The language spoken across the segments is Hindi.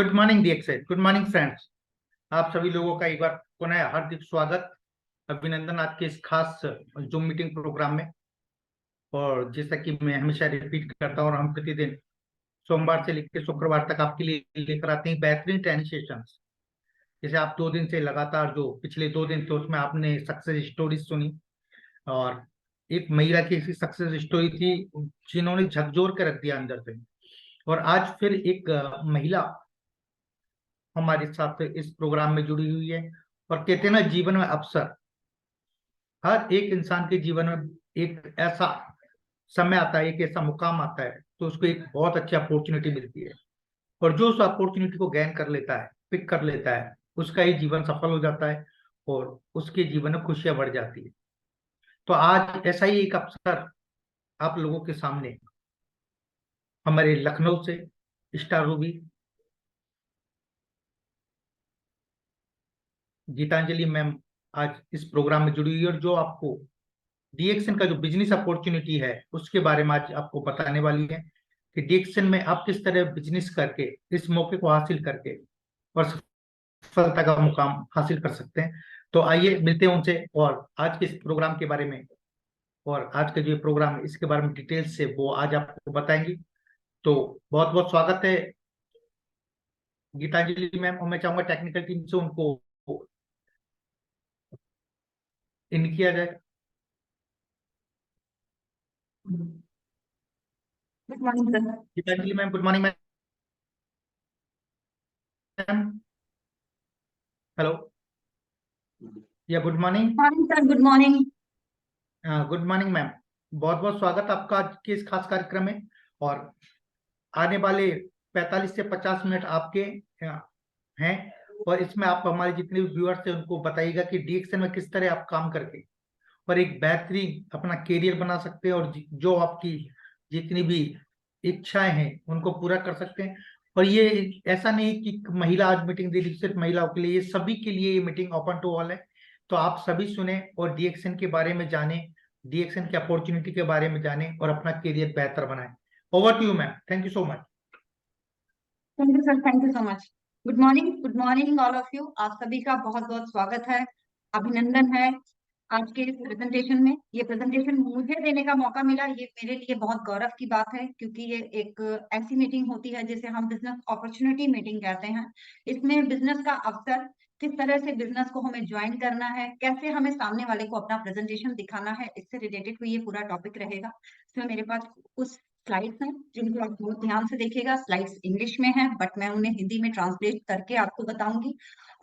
Good morning Dikshit, good morning friends. आप सभी लोगों का एक बार पुनः हार्दिक स्वागत, अभिनंदन आपके इस खास जूम मीटिंग प्रोग्राम में। और जैसा कि मैं हमेशा रिपीट करता हूँ, और हम प्रतिदिन सोमवार से लेकर शुक्रवार तक आपके लिए लेकर आते हैं बेहतरीन ट्रेनिंग सेशंस। जैसे आप 2 दिन से लगातार, जो पिछले 2 दिन थे उसमें आपने सक्सेस स्टोरी सुनी, और एक महिला की ऐसी सक्सेस स्टोरी थी जिन्होंने झकझोर के रख दिया अंदर से। और आज फिर एक महिला हमारे साथ इस प्रोग्राम में जुड़ी हुई है। और कहते हैं ना, जीवन में अवसर, हर एक इंसान के जीवन में एक ऐसा समय आता है, एक ऐसा मुकाम आता है, तो उसको एक बहुत अच्छी अपॉर्चुनिटी मिलती है। और जो उस अपॉर्चुनिटी को गैन कर लेता है, पिक कर लेता है, उसका ही जीवन सफल हो जाता है और उसके जीवन में खुशियां बढ़ जाती है। तो आज ऐसा ही एक अवसर आप लोगों के सामने हमारे लखनऊ से स्टार रूबी गीतांजलि मैम आज इस प्रोग्राम में जुड़ी हुई है, और जो आपको डीएक्सन का जो बिजनेस अपॉर्चुनिटी है उसके बारे में आज आपको बताने वाली है कि डीएक्सन में आप किस तरह बिजनेस करके इस मौके को हासिल करके और सफलता का मुकाम हासिल कर सकते हैं। तो आइए मिलते हैं उनसे, और आज के इस प्रोग्राम के बारे में, और आज का जो प्रोग्राम है इसके बारे में डिटेल से वो आज आपको बताएंगी। तो बहुत बहुत स्वागत है गीतांजलि मैम, और मैं चाहूंगा टेक्निकल टीम से उनको इन किया जाए। Good morning sir. Geetanjali ma'am, good morning ma'am. Hello, या good morning. Morning sir, good morning. Good morning ma'am. बहुत बहुत स्वागत आपका आज के इस खास कार्यक्रम में। और आने वाले 45 से 50 मिनट आपके हैं, और इसमें आप हमारे जितने भी व्यूअर्स हैं उनको बताइएगा कि डीएक्सन में किस तरह आप काम करके और एक बेहतरीन अपना करियर बना सकते हैं, और जो आपकी जितनी भी इच्छाएं हैं उनको पूरा कर सकते हैं। और ये ऐसा नहीं कि महिला आज मीटिंग दे रही सिर्फ महिलाओं के लिए, ये सभी के लिए ये मीटिंग ओपन टू ऑल है। तो आप सभी सुने और डीएक्सन के बारे में जाने, डीएक्सन की अपॉर्चुनिटी के बारे में जाने और अपना करियर बेहतर बनाए। Over to you ma'am, thank you so much. Thank you sir, thank you so much. Good morning all of you. आप सभी का बहुत बहुत स्वागत है, अभिनंदन है आज के इस प्रेजेंटेशन में। ये प्रेजेंटेशन मुझे देने का मौका मिला, ये मेरे लिए बहुत गौरव की बात है, क्योंकि ये एक ऐसी मीटिंग होती है जिसे हम बिजनेस अपॉर्चुनिटी मीटिंग कहते हैं। इसमें बिजनेस का अवसर, किस तरह से बिजनेस को हमें ज्वाइन करना है, कैसे हमें सामने वाले को अपना प्रेजेंटेशन दिखाना है, इससे रिलेटेड हुई ये पूरा टॉपिक रहेगा। इसमें मेरे पास कुछ स्लाइड्स हैं जिनको आप बहुत ध्यान से देखिएगा। स्लाइड्स इंग्लिश में हैं, बट मैं उन्हें हिंदी में ट्रांसलेट करके आपको बताऊंगी।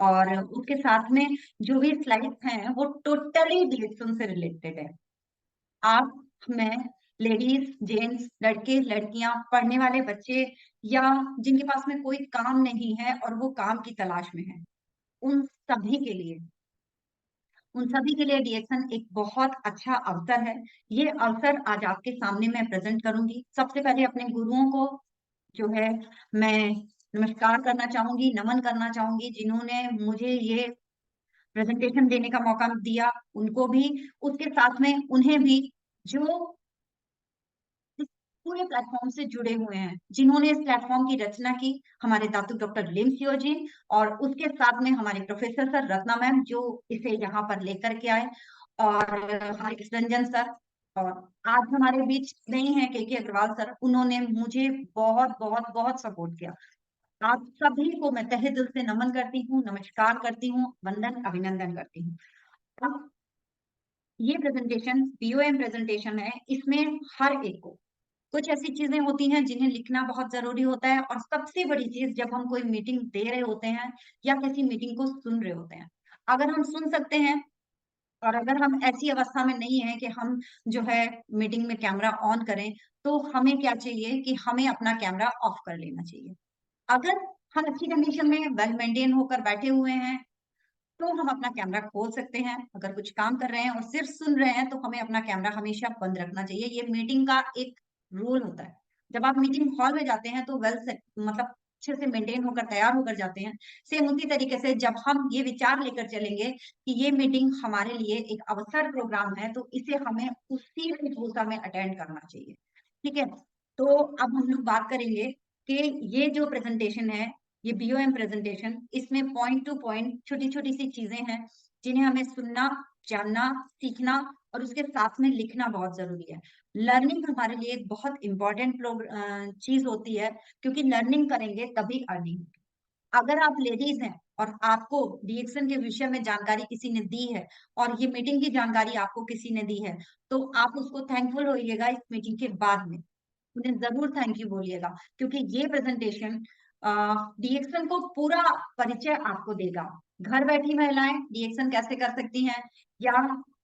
और उसके साथ में जो भी स्लाइड्स हैं वो टोटली डिरेक्शन से रिलेटेड है। आप, मैं, लेडीज, जेंट्स, लड़के, लड़कियां, पढ़ने वाले बच्चे, या जिनके पास में कोई काम नहीं है और वो काम की तलाश में है, उन सभी के लिए डीएक्सन एक बहुत अच्छा अवसर है। ये अवसर आज आपके सामने मैं प्रेजेंट करूंगी। सबसे पहले अपने गुरुओं को जो है मैं नमस्कार करना चाहूंगी, नमन करना चाहूंगी, जिन्होंने मुझे ये प्रेजेंटेशन देने का मौका दिया, उनको भी। उसके साथ में उन्हें भी जो इस पूरे प्लेटफॉर्म से जुड़े हुए हैं, जिन्होंने इस प्लेटफॉर्म की रचना की, हमारे दातु डॉक्टर लिमसियो जी, और उसके साथ में हमारे प्रोफेसर सर रत्ना मैम जो इसे यहाँ पर लेकर के आए, और हमारे रंजन सर, और आज हमारे बीच नहीं है के अग्रवाल सर, उन्होंने मुझे बहुत बहुत बहुत सपोर्ट किया। आप सभी को मैं तहे दिल से नमन करती हूँ, नमस्कार करती हूँ, वंदन अभिनंदन करती हूँ। अब ये प्रेजेंटेशन पीओएम प्रेजेंटेशन है, इसमें हर एक को कुछ ऐसी चीजें होती हैं जिन्हें लिखना बहुत जरूरी होता है, और सबसे बड़ी चीज जब हम कोई मीटिंग दे रहे होते हैं या किसी मीटिंग को सुन रहे होते हैं, अगर हम सुन सकते हैं और अगर हम ऐसी अवस्था में नहीं है कि हम जो है मीटिंग में कैमरा ऑन करें, तो हमें क्या चाहिए कि हमें अपना कैमरा ऑफ कर लेना चाहिए। अगर हम अच्छी कंडीशन में वेल मेंटेन होकर बैठे हुए हैं तो हम अपना कैमरा खोल सकते हैं। अगर कुछ काम कर रहे हैं और सिर्फ सुन रहे हैं तो हमें अपना कैमरा हमेशा बंद रखना चाहिए। ये मीटिंग का एक रूल होता है। जब आप मीटिंग हॉल में जाते हैं तो वेल सेट, मतलब अच्छे से मेंटेन होकर तैयार होकर जाते हैं। सेम उसी तरीके से जब हम ये विचार लेकर चलेंगे कि ये मीटिंग हमारे लिए एक अवसर प्रोग्राम है, तो इसे हमें उसी वेशभूषा में अटेंड करना चाहिए। ठीक है, तो अब हम लोग बात करेंगे कि ये जो प्रेजेंटेशन है ये BOM प्रेजेंटेशन, इसमें पॉइंट टू पॉइंट छोटी छोटी सी चीजें हैं जिन्हें हमें सुनना, जानना, सीखना और उसके साथ में लिखना बहुत जरूरी है। लर्निंग हमारे लिए एक बहुत इंपॉर्टेंट चीज होती है, क्योंकि लर्निंग करेंगे तभी अर्निंग। अगर आप लेडीज हैं और आपको डीएक्शन के विषय में जानकारी किसी ने दी है और ये मीटिंग की जानकारी आपको किसी ने दी है, तो आप उसको थैंकफुल होइएगा इस मीटिंग के बाद में, उन्हें जरूर थैंक यू बोलिएगा, क्योंकि ये प्रेजेंटेशन डीएक्शन को पूरा परिचय आपको देगा। घर बैठी महिलाएं डीएक्शन कैसे कर सकती हैं, या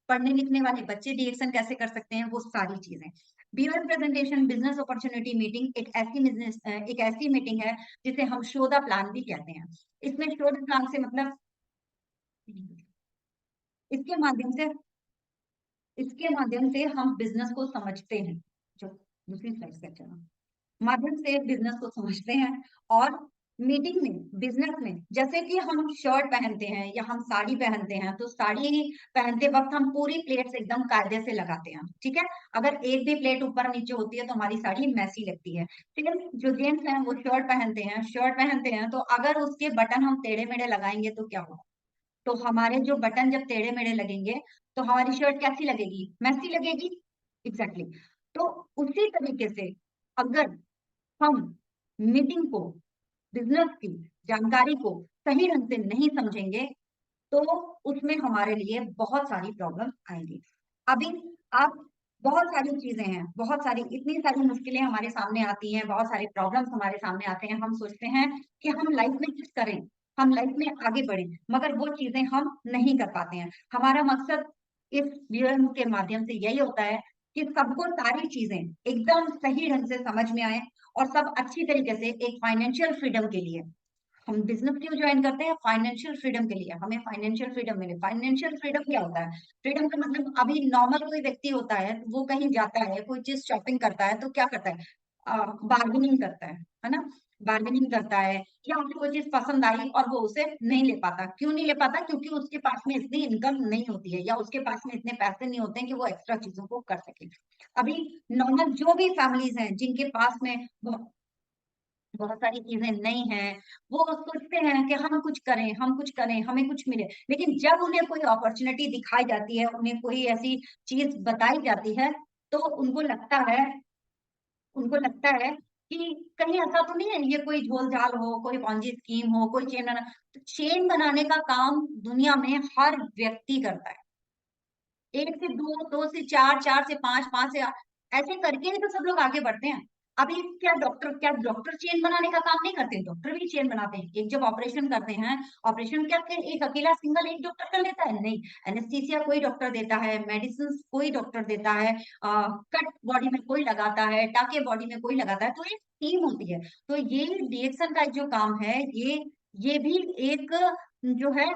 पढ़ने लिखने वाले बच्चे डीएक्शन कैसे कर सकते हैं, वो सारी चीजें। BOM presentation business opportunity meeting एक ऐसी मीटिंग है जिसे हम शो द प्लान भी कहते हैं। इसमें शो द प्लान से मतलब इसके माध्यम से इसके माध्यम से हम बिजनेस को समझते हैं, जो दूसरी स्लाइड से चला, माध्यम से बिजनेस को समझते हैं। और मीटिंग में, बिजनेस में, जैसे कि हम शर्ट पहनते हैं या हम साड़ी पहनते हैं, तो साड़ी पहनते वक्त हम पूरी प्लेट्स एकदम कायदे से लगाते हैं, ठीक है। अगर एक भी प्लेट ऊपर नीचे होती है तो हमारी साड़ी मैसी लगती है, ठीक है। जो जेंट्स हैं वो शर्ट पहनते हैं तो अगर उसके बटन हम टेढ़े मेढ़े लगाएंगे तो क्या होगा, तो हमारे जो बटन जब टेढ़े मेढ़े लगेंगे तो हमारी शर्ट कैसी लगेगी, मैसी लगेगी। एग्जैक्टली तो उसी तरीके से अगर हम मीटिंग को, बिजनेस की जानकारी को सही ढंग से नहीं समझेंगे तो उसमें हमारे लिए बहुत सारी प्रॉब्लम आएंगी। अभी आप, बहुत सारी चीजें हैं, बहुत सारी, इतनी सारी मुश्किलें हमारे सामने आती हैं, बहुत सारे प्रॉब्लम्स हमारे सामने आते हैं। हम सोचते हैं कि हम लाइफ में कुछ करें, हम लाइफ में आगे बढ़ें, मगर वो चीजें हम नहीं कर पाते हैं। हमारा मकसद इस वीडियो के माध्यम से यही होता है कि सबको सारी चीजें एकदम सही ढंग से समझ में आए और सब अच्छी तरीके से एक फाइनेंशियल फ्रीडम के लिए। हम बिजनेस क्यों ज्वाइन करते हैं, फाइनेंशियल फ्रीडम के लिए, हमें फाइनेंशियल फ्रीडम मिले। फाइनेंशियल फ्रीडम क्या होता है, फ्रीडम का मतलब, अभी नॉर्मल कोई व्यक्ति होता है, वो कहीं जाता है, कोई चीज शॉपिंग करता है तो क्या करता है, बार्गेनिंग करता है ना, बार्गेनिंग करता है, या उसे कोई चीज पसंद आई और वो उसे नहीं ले पाता। क्यों नहीं ले पाता, क्योंकि उसके पास में इतनी इनकम नहीं होती है या उसके पास में इतने पैसे नहीं होते हैं कि वो एक्स्ट्रा चीजों को कर सके। अभी नॉर्मल जो भी फैमिलीज हैं जिनके पास में बहुत सारी चीजें नहीं है, वो सोचते हैं कि हम कुछ करें, हम कुछ करें, हमें कुछ मिले, लेकिन जब उन्हें कोई अपॉर्चुनिटी दिखाई जाती है, उन्हें कोई ऐसी चीज बताई जाती है, तो उनको लगता है कि कहीं ऐसा तो नहीं है ये कोई झोल झाल हो, कोई पॉन्जी स्कीम हो, कोई चेन बना। तो चेन बनाने का काम दुनिया में हर व्यक्ति करता है, एक से दो, दो से चार, चार से पांच, पांच से आठ, ऐसे करके ही तो सब लोग आगे बढ़ते हैं। अभी क्या डॉक्टर चेन बनाने का काम नहीं करते, डॉक्टर भी चेन बनाते हैं। एक जब ऑपरेशन करते हैं, ऑपरेशन क्या एक अकेला सिंगल एक डॉक्टर कर लेता है, नहीं, एनेस्थीसिया कोई डॉक्टर देता है, मेडिसिन कोई डॉक्टर देता है, कट बॉडी में कोई लगाता है, टाके बॉडी में कोई लगाता है, तो एक टीम होती है। तो ये डीएक्शन का जो काम है, ये भी एक जो है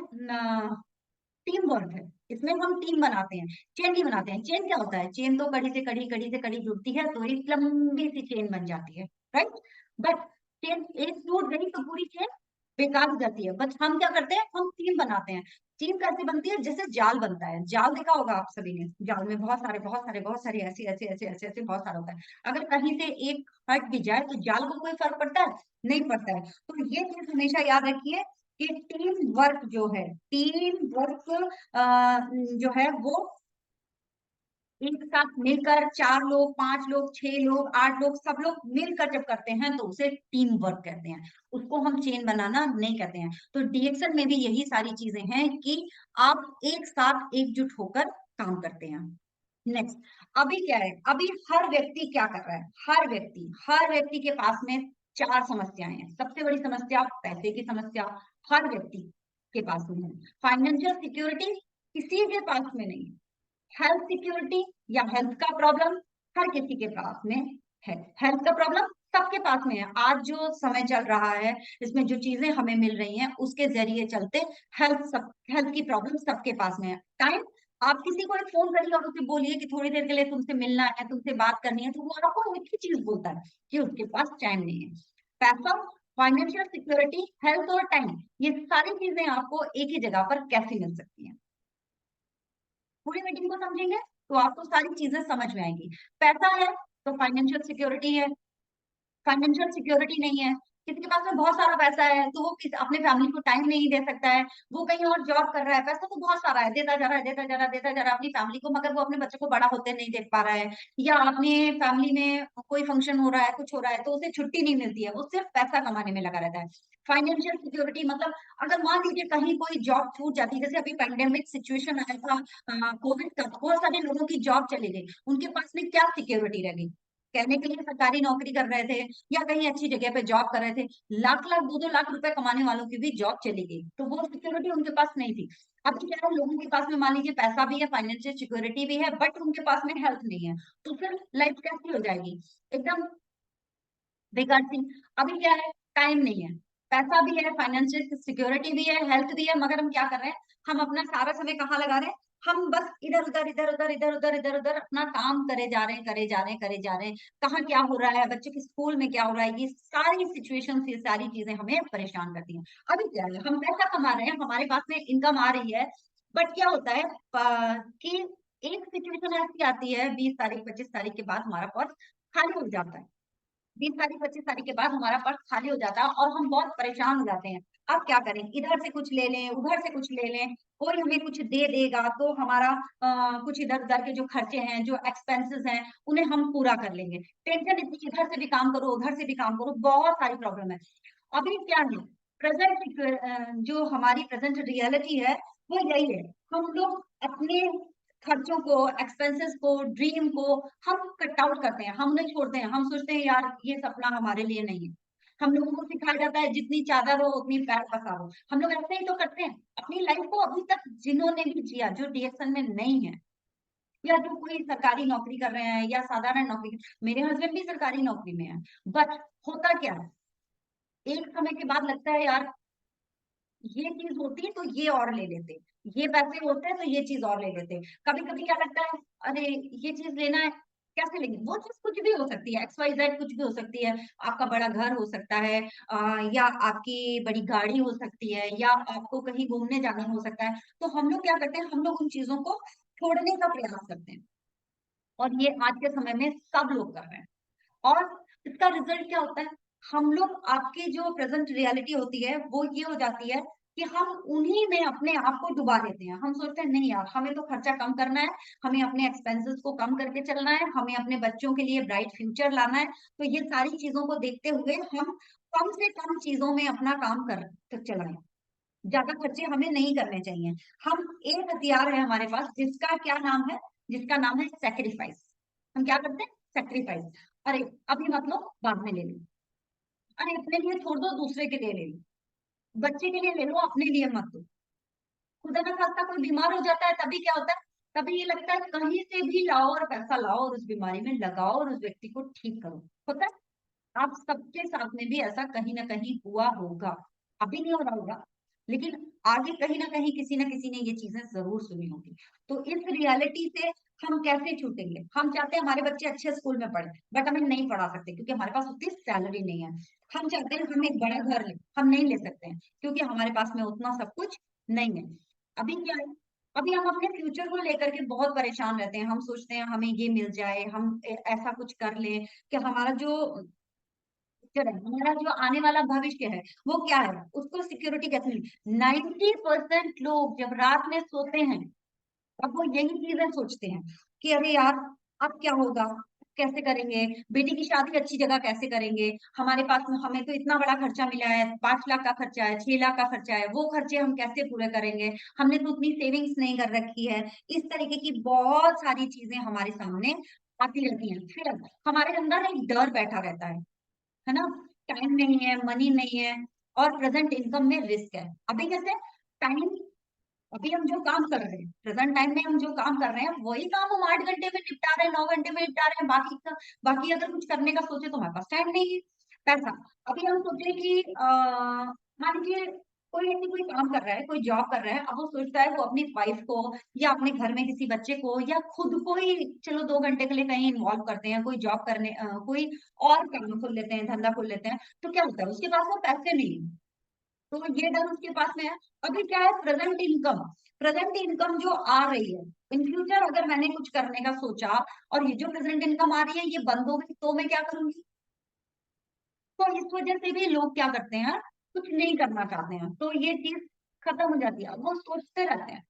टीम वर्क है। इसमें हम टीम बनाते हैं, चेन नहीं बनाते हैं। चेन क्या होता है, चेन तो कड़ी से कड़ी, कड़ी से कड़ी जुड़ती है तो एक लंबी सी चेन बन जाती है, राइट। बट चेन एक टूट गई तो पूरी चेन बेकार हो जाती है। बट हम क्या करते हैं, हम टीम बनाते हैं। टीम कैसे बनती है, जैसे जाल बनता है, जाल देखा होगा आप सभी ने, जाल में बहुत सारे ऐसे ऐसे ऐसे ऐसे ऐसे बहुत सारा होता है। अगर कहीं से एक हट भी जाए तो जाल को कोई फर्क पड़ता है, नहीं पड़ता है। तो ये चीज हमेशा याद रखिए कि टीम वर्क जो है, टीम वर्क जो है वो एक साथ मिलकर, चार लोग, पांच लोग, छह लोग, आठ लोग, सब लोग मिलकर जब करते हैं तो उसे टीम वर्क कहते हैं, उसको हम चेन बनाना नहीं कहते हैं। तो डीएक्शन में भी यही सारी चीजें हैं कि आप एक साथ एकजुट होकर काम करते हैं। नेक्स्ट, अभी क्या है, अभी हर व्यक्ति क्या कर रहा है, हर व्यक्ति के पास में चार समस्याएं हैं। सबसे बड़ी समस्या पैसे की समस्या हर व्यक्ति के पास में है। फाइनेंशियल सिक्योरिटी किसी के पास में नहीं। हेल्थ सिक्योरिटी या हेल्थ का प्रॉब्लम हर किसी के पास में है। हेल्थ का प्रॉब्लम सबके पास में है। आज जो समय चल रहा है, इसमें जो चीजें हमें मिल रही हैं उसके जरिए चलते हेल्थ की प्रॉब्लम सबके पास में है। टाइम, आप किसी को एक फोन करिए और उसे बोलिए कि थोड़ी देर के लिए तुमसे मिलना है, तुमसे बात करनी है, तो वो आपको एक ही चीज बोलता है कि उसके पास टाइम नहीं है। पैसा, फाइनेंशियल सिक्योरिटी, हेल्थ और टाइम, ये सारी चीजें आपको एक ही जगह पर कैसे मिल सकती हैं। पूरी मीटिंग को समझेंगे तो आपको सारी चीजें समझ में आएंगी। पैसा है तो फाइनेंशियल सिक्योरिटी है, फाइनेंशियल सिक्योरिटी नहीं है, किसी के पास में बहुत सारा पैसा है तो वो अपने फैमिली को टाइम नहीं दे सकता है, वो कहीं और जॉब कर रहा है, पैसा तो बहुत सारा है, देता जा रहा है, देता जा रहा है, देता जा रहा है अपनी फैमिली को, मगर वो अपने बच्चों को बड़ा होते नहीं देख पा रहा है, या अपने फैमिली में कोई फंक्शन हो रहा है, कुछ हो रहा है तो उसे छुट्टी नहीं मिलती है, वो सिर्फ पैसा कमाने में लगा रहता है। फाइनेंशियल सिक्योरिटी मतलब अगर मान लीजिए कहीं कोई जॉब छूट जाती है, जैसे अभी पैंडेमिक सिचुएशन आया था कोविड का, बहुत सारे लोगों की जॉब चली गई, उनके पास में क्या सिक्योरिटी रह गई? कहने के लिए सरकारी नौकरी कर रहे थे या कहीं अच्छी जगह पे जॉब कर रहे थे, लाख लाख 2-2 लाख रुपए कमाने वालों की भी जॉब चली गई, तो वो सिक्योरिटी उनके पास नहीं थी। अब क्या है, लोगों के पास में मान लीजिए पैसा भी है, फाइनेंशियल सिक्योरिटी भी है, बट उनके पास में हेल्थ नहीं है, तो फिर लाइफ कैसी हो जाएगी? एकदम बेकार सी। अभी क्या है, टाइम नहीं है, पैसा भी है, फाइनेंशियल सिक्योरिटी भी है, हेल्थ भी है, मगर हम क्या कर रहे हैं, हम अपना सारा समय कहाँ लगा रहे हैं? हम बस इधर उधर इधर उधर इधर उधर इधर उधर अपना काम करे जा रहे हैं, करे जा रहे हैं, करे जा रहे हैं। कहाँ क्या हो रहा है, बच्चों के स्कूल में क्या हो रहा है, ये सारी सिचुएशन, ये सारी चीजें हमें परेशान करती हैं। अभी क्या है, हम पैसा कमा रहे हैं, हमारे पास में इनकम आ रही है, बट क्या होता है कि एक सिचुएशन ऐसी आती है 20 तारीख 25 तारीख के बाद हमारा पर्स खाली हो जाता है। 20 तारीख 25 तारीख के बाद हमारा पर्स खाली हो जाता है और हम बहुत परेशान हो जाते हैं। अब क्या करें, इधर से कुछ ले लें, उधर से कुछ ले लें, कोई हमें कुछ दे देगा तो हमारा कुछ इधर उधर के जो खर्चे हैं, जो एक्सपेंसेस हैं, उन्हें हम पूरा कर लेंगे। टेंशन इतनी, इधर से भी काम करो, उधर से भी काम करो, बहुत सारी प्रॉब्लम है। अभी क्या है, प्रेजेंट जो हमारी प्रेजेंट रियलिटी है वो यही है, हम लोग अपने खर्चों को, एक्सपेंसेस को, ड्रीम को हम कट आउट करते हैं, हम उन्हें छोड़ते हैं, हम सोचते हैं यार ये सपना हमारे लिए नहीं है। हम लोगों को सिखाया जाता है जितनी चादर हो उतनी पैर पसारो, हम लोग ऐसे ही तो करते हैं अपनी लाइफ को। अभी तक जिन्होंने भी जिया, जो डीएक्शन में नहीं है या जो कोई सरकारी नौकरी कर रहे हैं या साधारण नौकरी, मेरे हस्बैंड भी सरकारी नौकरी में है, बट होता क्या है, एक समय के बाद लगता है यार ये चीज होती तो ये और ले लेते, ये पैसे होते तो ये चीज और ले लेते। कभी कभी क्या लगता है, अरे ये चीज लेना है, कैसे लेंगे? वो चीज कुछ भी हो सकती है, XYZ कुछ भी हो सकती है, आपका बड़ा घर हो सकता है, या आपकी बड़ी गाड़ी हो सकती है, या आपको कहीं घूमने जाना हो सकता है। तो हम लोग क्या करते हैं, हम लोग उन चीजों को छोड़ने का प्रयास करते हैं, और ये आज के समय में सब लोग कर रहे हैं। और इसका रिजल्ट क्या होता है, हम लोग, आपकी जो प्रेजेंट रियलिटी होती है वो ये हो जाती है कि हम उन्हीं में अपने आप को डुबा देते हैं। हम सोचते हैं नहीं यार, हमें तो खर्चा कम करना है, हमें अपने एक्सपेंसेस को कम करके चलना है, हमें अपने बच्चों के लिए ब्राइट फ्यूचर लाना है, तो ये सारी चीजों को देखते हुए हम कम से कम चीजों में अपना काम कर चलाएं, ज्यादा खर्चे हमें नहीं करने चाहिए। हम, एक हथियार है हमारे पास जिसका क्या नाम है, जिसका नाम है सेक्रीफाइस। हम क्या करते हैं, सेक्रीफाइस। अरे अभी मत लो, बाद में ले लो, अरे अपने लिए छोड़ दो, दूसरे के लिए ले लो, बच्चे के लिए ले लो, अपने लिए मत दो। खुदा ना खास्ता कोई बीमार हो जाता है, तभी क्या होता है, तभी ये लगता है कहीं से भी लाओ और पैसा लाओ और उस बीमारी में लगाओ और उस व्यक्ति को ठीक करो। होता है, आप सबके साथ में भी ऐसा कहीं ना कहीं हुआ होगा, अभी नहीं हो रहा होगा, लेकिन आगे कहीं ना कहीं किसी ना किसी ने ये चीजें जरूर सुनी होगी। तो इस रियलिटी से हम कैसे छूटेंगे? हम चाहते हैं हमारे बच्चे अच्छे स्कूल में पढ़े, बट हमें नहीं पढ़ा सकते क्योंकि हमारे पास उतनी सैलरी नहीं है। हम चाहते हैं हम एक बड़ा घर लें, हम नहीं ले सकते हैं क्योंकि हमारे पास में उतना सब कुछ नहीं है। अभी क्या है, अभी हम अपने फ्यूचर को लेकर के बहुत परेशान रहते हैं, हम सोचते हैं हमें ये मिल जाए, हम ऐसा कुछ कर लें कि हमारा जो फ्यूचर है, हमारा जो आने वाला भविष्य है वो क्या है, उसको सिक्योरिटी कैसे मिले। 90% लोग जब रात में सोते हैं अब वो यही चीजें सोचते हैं कि अरे यार अब क्या होगा, कैसे करेंगे, बेटी की शादी अच्छी जगह कैसे करेंगे, हमारे पास में हमें तो इतना बड़ा खर्चा मिला है, 5 लाख का खर्चा है, 6 लाख का खर्चा है, वो खर्चे हम कैसे पूरे करेंगे, हमने तो उतनी सेविंग्स नहीं कर रखी है। इस तरीके की बहुत सारी चीजें हमारे सामने आती रहती हैं, फिर हमारे अंदर एक डर बैठा रहता है ना, टाइम नहीं है, मनी नहीं है, और प्रेजेंट इनकम में रिस्क है। अभी कैसे, टाइम, अभी हम जो काम कर रहे हैं, प्रेजेंट टाइम में हम जो काम कर रहे हैं वही काम हम 8 घंटे में निपटा रहे हैं, 9 घंटे में निपटा रहे हैं, बाकी अगर कुछ करने का सोचे तो हमारे पास टाइम नहीं है। पैसा, अभी हम सोचे कि मान लीजिए कोई ऐसी कोई काम कर रहा है, कोई जॉब कर रहा है, अब वो सोचता है वो अपनी वाइफ को या अपने घर में किसी बच्चे को या खुद को ही चलो 2 घंटे के लिए कहीं इन्वॉल्व करते हैं, कोई जॉब करने कोई और काम खोल लेते हैं, धंधा खोल लेते हैं, तो क्या होता है उसके पास वो पैसे नहीं है, तो ये डर उसके पास में है। अभी क्या है, प्रेजेंट इनकम, प्रेजेंट इनकम जो आ रही है, इन फ्यूचर अगर मैंने कुछ करने का सोचा और ये जो प्रेजेंट इनकम आ रही है ये बंद हो गई तो मैं क्या करूंगी? तो इस वजह से भी लोग क्या करते हैं, कुछ नहीं करना चाहते हैं, तो ये चीज खत्म हो जाती है, वो सोचते रहते हैं।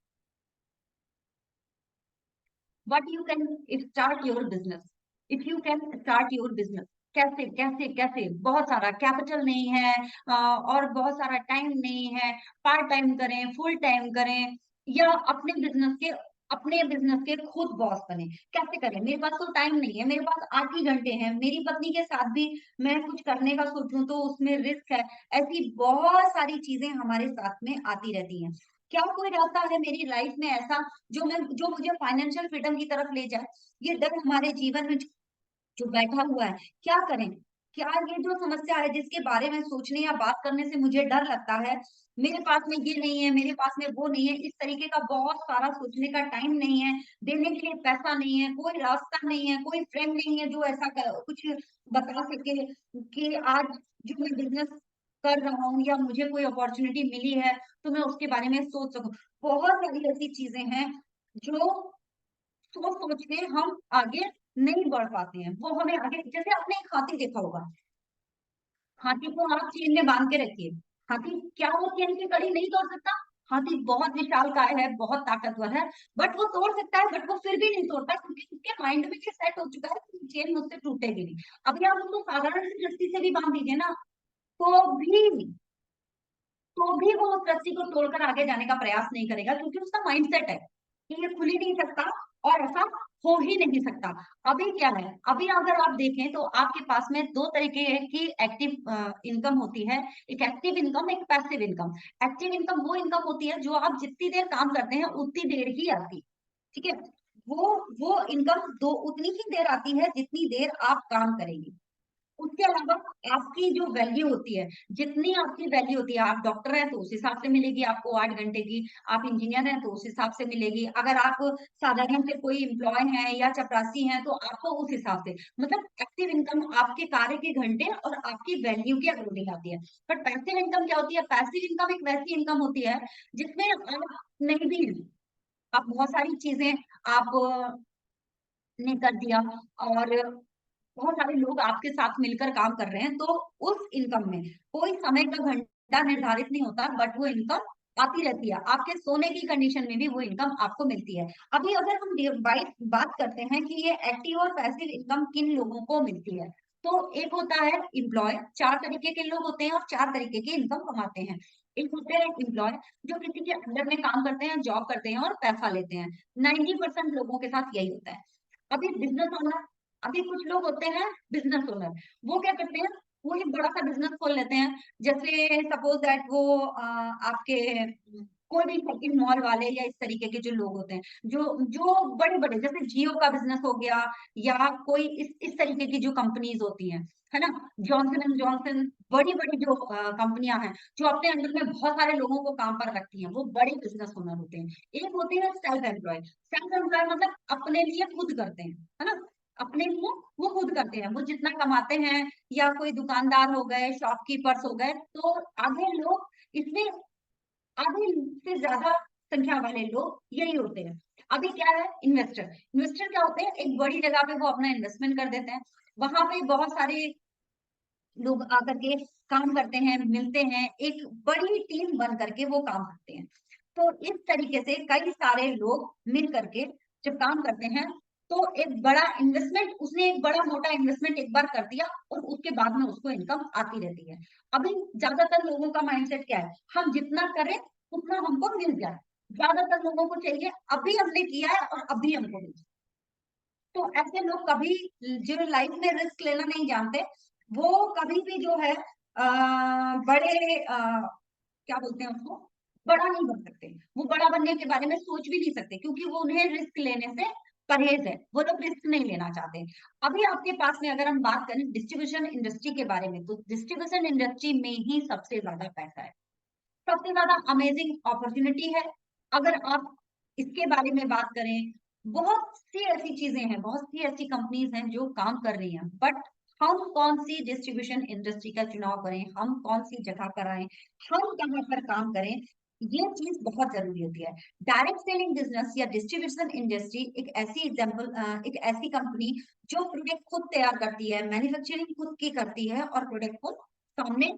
What you can start your business, if you can start your business, कैसे कैसे कैसे, बहुत सारा कैपिटल नहीं है, और बहुत सारा टाइम नहीं है, पार्ट टाइम करें, फुल टाइम करें, या अपने बिजनेस के खुद बॉस बने, कैसे करें? मेरे पास तो टाइम नहीं है, मेरे पास 8 ही घंटे हैं, मेरी पत्नी के साथ भी मैं कुछ करने का सोचूं तो उसमें रिस्क है, ऐसी बहुत सारी चीजें हमारे साथ में आती रहती हैं। क्या कोई रास्ता है मेरी लाइफ में ऐसा जो मुझे फाइनेंशियल फ्रीडम की तरफ ले जाए? ये डर हमारे जीवन में जो बैठा हुआ है, क्या करें? क्या ये जो समस्या है जिसके बारे में सोचने या बात करने से मुझे डर लगता है, मेरे पास में ये नहीं है, मेरे पास में वो नहीं है, इस तरीके का बहुत सारा सोचने का टाइम नहीं है, देने के लिए पैसा नहीं है, कोई रास्ता नहीं है, कोई फ्रेंड नहीं है जो ऐसा कुछ बता सके कि आज जो मैं बिजनेस कर रहा हूँ या मुझे कोई अपॉर्चुनिटी मिली है तो मैं उसके बारे में सोच सकूं। बहुत सारी ऐसी चीजें हैं जो सोच सोच के हम आगे नहीं बढ़ पाते हैं, वो हमें आगे, जैसे आपने एक हाथी देखा होगा, हाथी को आप चेन में बांध के रखिए, हाथी क्या वो चेन की कड़ी नहीं तोड़ सकता? हाथी बहुत विशालकाय है, बहुत ताकतवर है, बट वो तोड़ सकता है, बट वो फिर भी नहीं तोड़ता क्योंकि उसके माइंड में ये सेट हो चुका है कि चेन मुझसे टूटेगी नहीं। अभी आप उसको साधारण सी रस्सी से भी बांध दीजिए ना, तो भी वो उस रस्सी को तोड़कर आगे जाने का प्रयास नहीं करेगा क्योंकि उसका माइंडसेट है कि ये खुल ही नहीं सकता और ऐसा हो ही नहीं सकता। अभी क्या है, अभी अगर आप देखें तो आपके पास में दो तरीके की एक्टिव इनकम होती है, एक एक्टिव इनकम, एक पैसिव इनकम। एक्टिव इनकम वो इनकम होती है जो आप जितनी देर काम करते हैं उतनी देर ही आती, ठीक है? वो इनकम दो उतनी ही देर आती है जितनी देर आप काम करेंगे। उसके अलावा आपकी जो वैल्यू होती है, जितनी आपकी वैल्यू होती है, आप डॉक्टर हैं तो उस हिसाब से मिलेगी आपको 8 घंटे की, आप इंजीनियर हैं तो उस हिसाब से मिलेगी, अगर आप साधारण से कोई एम्प्लॉय हैं या चपरासी हैं तो आपको उस हिसाब से, मतलब एक्टिव इनकम आपके कार्य के घंटे और आपकी वैल्यू के अकॉर्डिंग आती है। बट पैसिव इनकम क्या होती है? पैसिव इनकम एक वैसी इनकम होती है जिसमें आप नहीं भी हैं, आप बहुत सारी चीजें आप ने कर दिया और बहुत सारे लोग आपके साथ मिलकर काम कर रहे हैं, तो उस इनकम में कोई समय का घंटा निर्धारित नहीं होता, बट वो इनकम आती रहती है, आपके सोने की कंडीशन में भी वो इनकम आपको मिलती है। अभी अगर हम बात करते हैं कि ये एक्टिव और पैसिव इनकम किन लोगों को मिलती है, तो एक होता है एम्प्लॉय, 4 तरीके के लोग होते हैं और 4 तरीके की इनकम कमाते हैं। एक होते हैं एम्प्लॉय जो किसी के अंडर में काम करते हैं, जॉब करते हैं और पैसा लेते हैं, 90% लोगों के साथ यही होता है। अभी बिजनेस ओनर, अभी कुछ लोग होते हैं बिजनेस ओनर, वो क्या करते हैं, वो एक बड़ा सा बिजनेस खोल लेते हैं, जैसे सपोज दैट वो आपके कोई भी शॉपिंग मॉल वाले या इस तरीके के जो लोग होते हैं, जो जो बड़े बड़े, जैसे जियो का बिजनेस हो गया, या कोई इस तरीके की जो कंपनीज होती हैं, है ना, जॉनसन एंड जॉनसन, बड़ी बड़ी जो कंपनियां हैं जो अपने अंदर में बहुत सारे लोगों को काम पर रखती हैं, वो बड़े बिजनेस ओनर होते हैं। एक होते हैं सेल्फ एम्प्लॉय, सेल्फ एम्प्लॉय मतलब अपने लिए खुद करते हैं, है ना, अपने लिए वो खुद करते हैं, वो जितना कमाते हैं, या कोई दुकानदार हो गए, शॉपकीपर्स हो गए, तो आधे लोग इसमें, आधे से ज्यादा संख्या वाले लोग यही होते हैं। अभी क्या है, इन्वेस्टर, इन्वेस्टर क्या होते हैं, एक बड़ी जगह पे वो अपना इन्वेस्टमेंट कर देते हैं, वहां पे बहुत सारे लोग आकर के काम करते हैं, मिलते हैं, एक बड़ी टीम बन करके वो काम करते हैं। तो इस तरीके से कई सारे लोग मिल करके जब काम करते हैं, तो एक बड़ा इन्वेस्टमेंट, उसने एक बड़ा मोटा इन्वेस्टमेंट एक बार कर दिया और उसके बाद में उसको इनकम आती रहती है। अभी ज्यादातर लोगों का माइंडसेट क्या है, हम जितना करें उतना हमको मिल जाए, ज्यादातर लोगों को चाहिए अभी हमने किया है और अभी हमको मिल जाए। तो ऐसे लोग कभी, जो लाइफ में रिस्क लेना नहीं जानते, वो कभी भी जो है बड़े क्या बोलते हैं उसको, बड़ा नहीं बन सकते, वो बड़ा बनने के बारे में सोच भी नहीं सकते क्योंकि वो, उन्हें रिस्क लेने से परहेज है, वो लोग रिस्क नहीं लेना चाहते। अभी आपके पास में अगर हम बात करें डिस्ट्रीब्यूशन इंडस्ट्री के बारे में, तो डिस्ट्रीब्यूशन इंडस्ट्री में ही सबसे ज्यादा पैसा है, सबसे ज्यादा अमेजिंग अपॉर्चुनिटी है। अगर आप इसके बारे में बात करें, बहुत सी ऐसी चीजें हैं, बहुत सी ऐसी कंपनीज हैं जो काम कर रही हैं, बट हम कौन सी डिस्ट्रीब्यूशन इंडस्ट्री का चुनाव करें, हम कौन सी जगह पर आए, हम कहाँ पर काम करें, ये चीज बहुत जरूरी होती है। डायरेक्ट सेलिंग बिजनेस या डिस्ट्रीब्यूशन इंडस्ट्री एक ऐसी एग्जाम्पल, एक ऐसी कंपनी जो प्रोडक्ट खुद तैयार करती है, मैन्युफैक्चरिंग खुद की करती है और प्रोडक्ट को सामने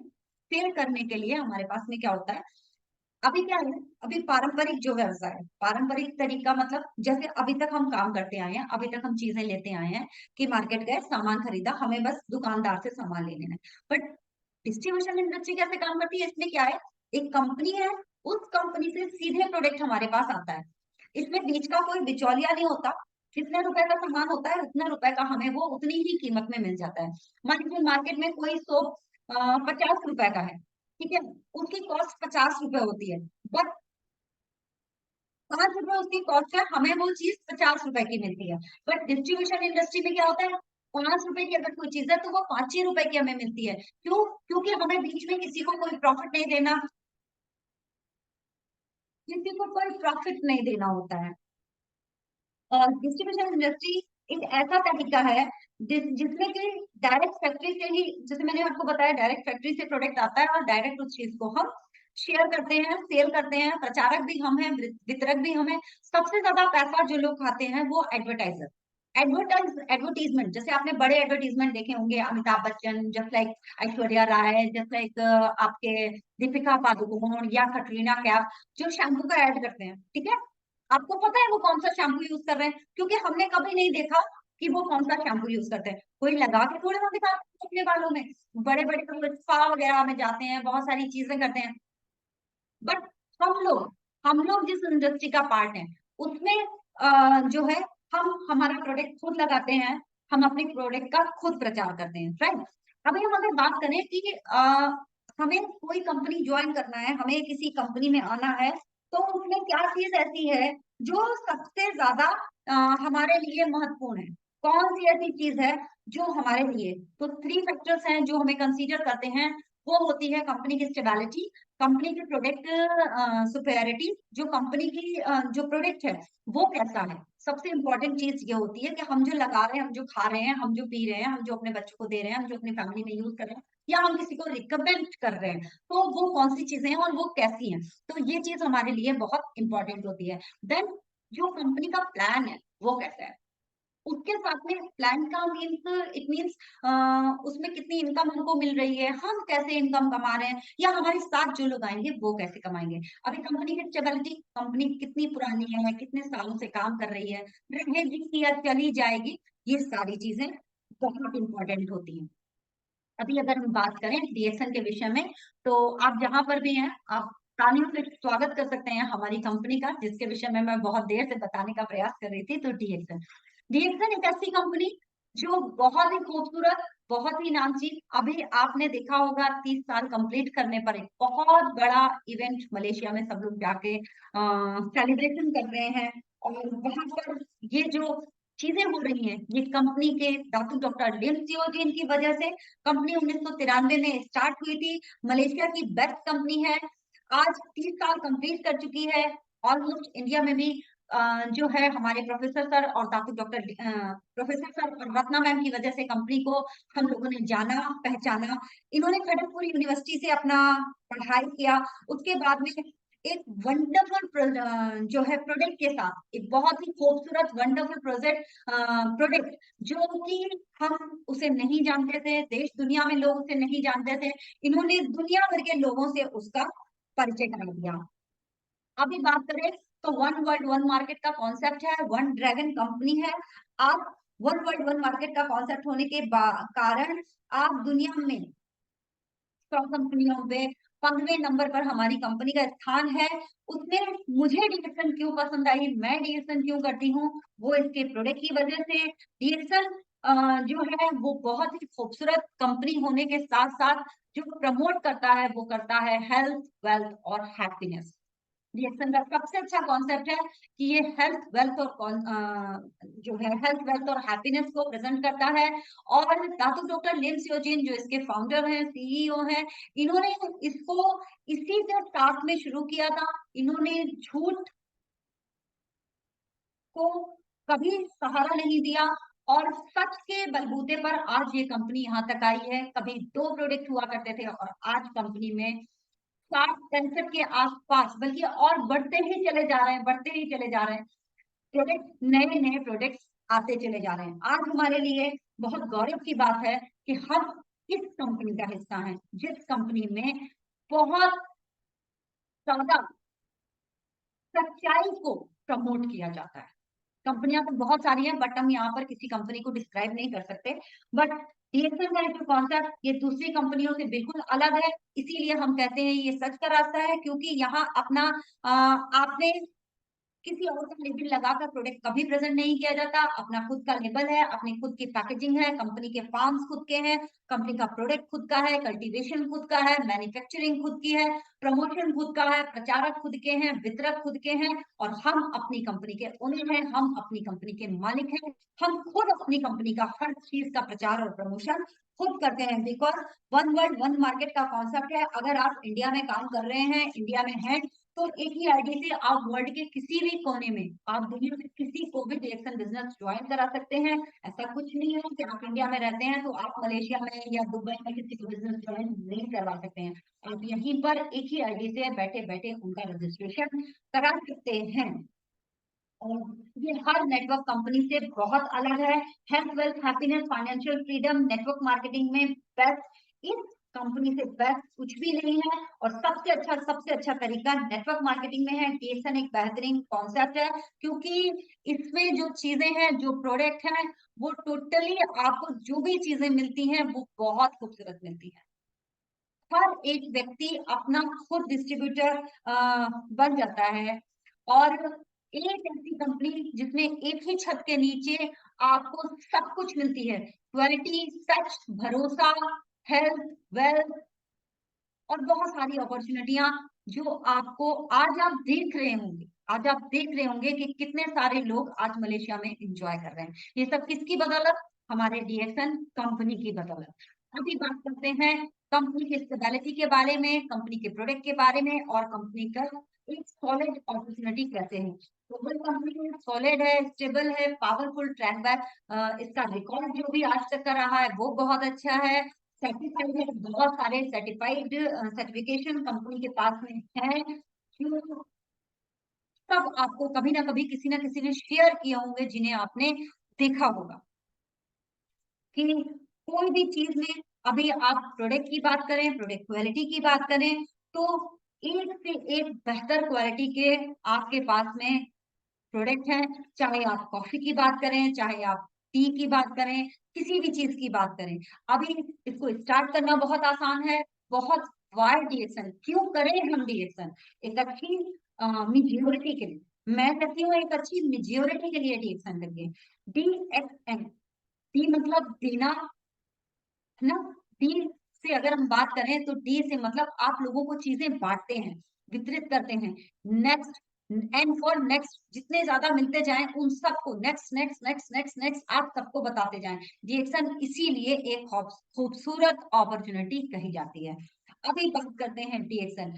सेल करने के लिए हमारे पास में क्या होता है, अभी क्या है, अभी पारंपरिक जो व्यवसाय है, पारंपरिक तरीका मतलब जैसे अभी तक हम काम करते आए हैं, अभी तक हम चीजें लेते आए हैं कि मार्केट गए, सामान खरीदा, हमें बस दुकानदार से सामान ले लेना है। बट डिस्ट्रीब्यूशन इंडस्ट्री कैसे काम करती है, इसमें क्या है, एक कंपनी है, उस कंपनी से सीधे प्रोडक्ट हमारे पास आता है, इसमें बीच का कोई बिचौलिया नहीं होता, कितने रुपए का सामान होता है उतने रुपए का हमें वो उतनी ही कीमत में मिल जाता है। मान लीजिए मार्केट में कोई सोप 50 रुपए का है, ठीक है, उसकी कॉस्ट 50 रुपए होती है, बट 5 रुपए उसकी कॉस्ट है, हमें वो चीज 50 रुपए की मिलती है। बट डिस्ट्रीब्यूशन इंडस्ट्री में क्या होता है, 5 रुपए की अगर कोई चीज है तो वो 5 ही रुपए की हमें मिलती है। क्यों? क्योंकि हमें बीच में किसी को कोई प्रॉफिट नहीं देना, किसी को कोई प्रॉफिट नहीं देना होता है। और डिस्ट्रीब्यूशन इंडस्ट्री एक ऐसा तरीका है जिसमें कि डायरेक्ट फैक्ट्री से ही, जैसे मैंने आपको बताया, डायरेक्ट फैक्ट्री से प्रोडक्ट आता है और डायरेक्ट उस चीज को हम शेयर करते हैं, सेल करते हैं, प्रचारक भी हम हैं, वितरक भी हम हैं। सबसे ज्यादा पैसा जो लोग खाते हैं वो एडवर्टाइजर, एडवर्टीजमेंट, जैसे आपने बड़े एडवर्टीजमेंट देखे होंगे, Amitabh Bachchan just like, Aishwarya Rai just like, आपके दीपिका पादुकोण या कटरीना कैफ, जो शैम्पू का ऐड करते हैं, ठीक है, आपको पता है वो कौन सा शैम्पू यूज कर रहे हैं, क्योंकि हमने कभी नहीं देखा कि वो कौन सा शैम्पू यूज करते हैं, कोई लगा के थोड़े ना दिखाते हैं अपने बालों में। बड़े बड़े स्पा वगैरह में जाते हैं, बहुत सारी चीजें करते हैं, बट हम लोग जिस इंडस्ट्री का पार्ट है उसमें जो है, हम हमारा प्रोडक्ट खुद लगाते हैं, हम अपने प्रोडक्ट का खुद प्रचार करते हैं, राइट। अभी हम अगर बात करें कि हमें कोई कंपनी ज्वाइन करना है, हमें किसी कंपनी में आना है, तो उसमें क्या चीज ऐसी है जो सबसे ज्यादा हमारे लिए महत्वपूर्ण है, कौन सी ऐसी चीज है जो हमारे लिए, तो 3 फैक्टर्स हैं जो हमें कंसीडर करते हैं। वो होती है कंपनी की स्टेबिलिटी, कंपनी की प्रोडक्ट सुपेरिटी, जो कंपनी की जो प्रोडक्ट है वो कैसा है। सबसे इंपॉर्टेंट चीज ये होती है कि हम जो लगा रहे हैं, हम जो खा रहे हैं, हम जो पी रहे हैं, हम जो अपने बच्चों को दे रहे हैं, हम जो अपनी फैमिली में यूज कर रहे हैं, या हम किसी को रिकमेंड कर रहे हैं, तो वो कौन सी चीजें हैं और वो कैसी हैं, तो ये चीज हमारे लिए बहुत इंपॉर्टेंट होती है। देन जो कंपनी का प्लान है वो कैसा है, उसके साथ में प्लान का मीन्स, इट मीन्स उसमें कितनी इनकम हमको मिल रही है, हम कैसे इनकम कमा रहे हैं, या हमारे साथ जो लोग आएंगे वो कैसे कमाएंगे। अभी कंपनी की स्टेबिलिटी, कंपनी कितनी पुरानी है, कितने सालों से काम कर रही है, रहेगी या चली जाएगी, ये सारी चीजें बहुत इंपॉर्टेंट होती हैं। अभी अगर हम बात करें डीएक्सन के विषय में, तो आप जहां पर भी हैं, आप तालियों से स्वागत कर सकते हैं हमारी कंपनी का, जिसके विषय में मैं बहुत देर से बताने का प्रयास कर रही थी। तो डीएक्सन, डीएक्सन एक ऐसी कंपनी जो बहुत ही खूबसूरत, बहुत ही नामचीन, अभी आपने देखा होगा 30 साल कंप्लीट करने पर एक बहुत बड़ा इवेंट मलेशिया में सब लोग जाके सेलिब्रेशन कर रहे हैं, और वहां पर ये जो चीजें हो रही हैं, ये कंपनी के दातू डॉक्टर लिम सियोजिन की वजह से। कंपनी 1993 में स्टार्ट हुई थी, मलेशिया की बेस्ट कंपनी है, आज 30 साल कंप्लीट कर चुकी है। ऑलमोस्ट इंडिया में भी जो है हमारे प्रोफेसर सर और दातू डॉक्टर प्रोफेसर सर और रत्ना मैम की वजह से कंपनी को हम लोगों ने जाना पहचाना। इन्होंने खड़गपुर यूनिवर्सिटी से अपना पढ़ाई किया, उसके बाद में एक वंडरफुल जो है प्रोडक्ट के साथ, एक बहुत ही खूबसूरत वंडरफुल प्रोडक्ट, जो कि हम उसे नहीं जानते थे, देश दुनिया में लोग उसे नहीं जानते थे, इन्होंने दुनिया भर के लोगों से उसका परिचय करा दिया। अभी बात करें तो वन वर्ल्ड वन मार्केट का कॉन्सेप्ट है, वन ड्रैगन कंपनी है। आप वन वर्ल्ड वन मार्केट का कॉन्सेप्ट होने के कारण आप दुनिया में 100 कंपनियों में 15वें नंबर पर हमारी कंपनी का स्थान है। उसमें मुझे डीएक्सन क्यों पसंद आई, मैं डीएक्सन क्यों करती हूँ, वो इसके प्रोडक्ट की वजह से। डीएक्सन जो है वो बहुत ही खूबसूरत कंपनी होने के साथ साथ जो प्रमोट करता है वो करता है हेल्थ, वेल्थ और हैप्पीनेस। डीएक्सन का सबसे अच्छा कॉन्सेप्ट है कि ये हेल्थ वेल्थ और जो है हेल्थ वेल्थ और हैप्पीनेस को प्रेजेंट करता है। और दातू डॉक्टर लिम सियोजिन जो इसके फाउंडर हैं, सीईओ हैं, इन्होंने इसको इसी से स्टार्ट में शुरू किया था। इन्होंने झूठ को कभी सहारा नहीं दिया और सच के बलबूते पर आज ये कंपनी यहाँ तक आई है। कभी 2 प्रोडक्ट हुआ करते थे और आज कंपनी में 60-65 के आसपास, बल्कि और बढ़ते ही चले जा रहे हैं, बढ़ते ही चले जा रहे हैं प्रोडक्ट, नए नए प्रोडक्ट्स आते चले जा रहे हैं। आज हमारे लिए बहुत गौरव की बात है कि हम इस कंपनी का हिस्सा हैं, जिस कंपनी में बहुत ज्यादा सच्चाई को प्रमोट किया जाता है। कंपनियां तो बहुत सारी हैं, बट हम यहाँ पर किसी कंपनी को डिस्क्राइब नहीं कर सकते। बट डीएक्सन का जो कॉन्सेप्ट ये दूसरी कंपनियों से बिल्कुल अलग है, इसीलिए हम कहते हैं ये सच का रास्ता है, क्योंकि यहाँ अपना आपने किसी और का लेबल लगाकर प्रोडक्ट कभी प्रेजेंट नहीं किया जाता। अपना खुद का लेबल है, अपनी खुद की पैकेजिंग है, कंपनी के फार्म्स खुद के हैं, कंपनी का प्रोडक्ट खुद का है, कल्टीवेशन खुद का है, मैन्युफैक्चरिंग खुद की है, प्रमोशन खुद का है, प्रचारक खुद के हैं, वितरक खुद के हैं, और हम अपनी कंपनी के ओनर हैं, हम अपनी कंपनी के मालिक हैं। हम खुद अपनी कंपनी का हर चीज का प्रचार और प्रमोशन खुद करते हैं, because one world one market का कॉन्सेप्ट है। अगर आप इंडिया में काम कर रहे हैं, इंडिया में हैं, तो एक ही आईडी से आप वर्ल्ड के किसी भी कोने में, आप दुनिया में किसी को भी डीएक्सन बिजनेस ज्वाइन करा सकते हैं। ऐसा कुछ नहीं है कि आप इंडिया में रहते हैं तो आप मलेशिया में या दुबई में किसी को बिजनेस ज्वाइन नहीं करवा सकते हैं। आप यहीं पर एक ही आईडी से बैठे बैठे उनका रजिस्ट्रेशन करा सकते हैं। और ये हर नेटवर्क कंपनी से बहुत अलग है। Health, wealth, happiness, financial freedom, network marketing में बेस्ट, इस कंपनी से बेस्ट कुछ भी नहीं है। और सबसे अच्छा तरीका नेटवर्क मार्केटिंग में है। डीएक्सन एक बेहतरीन कॉन्सेप्ट है, क्योंकि इसमें जो चीजें हैं, जो प्रोडक्ट हैं, वो टोटली आपको जो भी चीजें मिलती हैं वो बहुत खूबसूरत मिलती है। हर एक व्यक्ति अपना खुद डिस्ट्रीब्यूटर बन जाता है। और एक ऐसी कंपनी जिसमें एक ही छत के नीचे आपको सब कुछ मिलती है, क्वालिटी, सच, भरोसा, हेल्थ, वेल्थ, और बहुत सारी अपॉर्चुनिटियां जो आपको आज आप देख रहे होंगे कि कितने सारे लोग आज मलेशिया में एंजॉय कर रहे हैं। ये सब किसकी बदौलत? हमारे डीएक्सन कंपनी की बदौलत। अभी बात करते हैं कंपनी की स्टेबिलिटी के बारे में, कंपनी के प्रोडक्ट के बारे में, और कंपनी का एक सॉलिड अपॉर्चुनिटी कैसे है। ग्लोबल कंपनी सॉलिड है, स्टेबल है, पावरफुल, ट्रैक बैक, इसका रिकॉर्ड जो भी आज तक का रहा है वो बहुत अच्छा है, सर्टिफाइड है। बहुत सारे सर्टिफाइड सर्टिफिकेशन कंपनी के पास में है, जो सब आपको कभी ना कभी किसी ना किसी ने शेयर किए होंगे, जिन्हें आपने देखा होगा। कि कोई भी चीज में, अभी आप प्रोडक्ट की बात करें, प्रोडक्ट क्वालिटी की बात करें, तो एक से एक बेहतर क्वालिटी के आपके पास में प्रोडक्ट है। चाहे आप कॉफी की बात करें, चाहे आप टी की बात करें, किसी भी चीज की बात करें। अभी इसको स्टार्ट करना बहुत आसान है। बहुत वाइड डीएक्सन क्यों करें हम डीएक्सन? एक अच्छी मेजोरिटी के लिए, मैं कहती हूँ एक अच्छी मेजोरिटी के लिए डीएक्सन करिए। डीएक्सन, डी मतलब देना, है ना। डी से अगर हम बात करें तो डी से मतलब आप लोगों को चीजें बांटते हैं, वितरित करते हैं। नेक्स्ट, एंड फॉर नेक्स्ट, जितने ज्यादा मिलते जाएं उन सबको next next next next next आप सबको बताते जाएं। डीएक्सन इसीलिए एक खूबसूरत अपॉर्चुनिटी कही जाती है। अभी बात करते हैं डीएक्सन,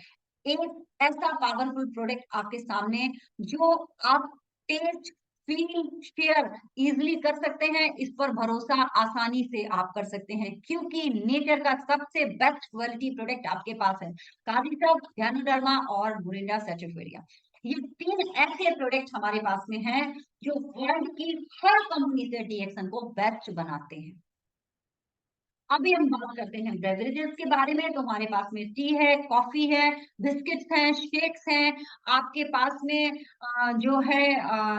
एक ऐसा पावरफुल प्रोडक्ट आपके सामने जो आप टेस्ट, फील, शेयर इजिली कर सकते हैं। इस पर भरोसा आसानी से आप कर सकते हैं, क्योंकि नेचर का सबसे बेस्ट क्वालिटी प्रोडक्ट आपके पास है। कारिटब, गैनोडर्मा और मोरिंडा सैटिफिकेरिया, ये 3 ऐसे प्रोडक्ट हमारे पास में हैं जो वर्ल्ड की हर कंपनी से डीएक्सन को बेस्ट बनाते हैं। अभी हम बात करते हैं बेवरेजेस के बारे में, तो हमारे पास में टी है, कॉफी है, बिस्किट्स हैं, शेक्स हैं, आपके पास में जो है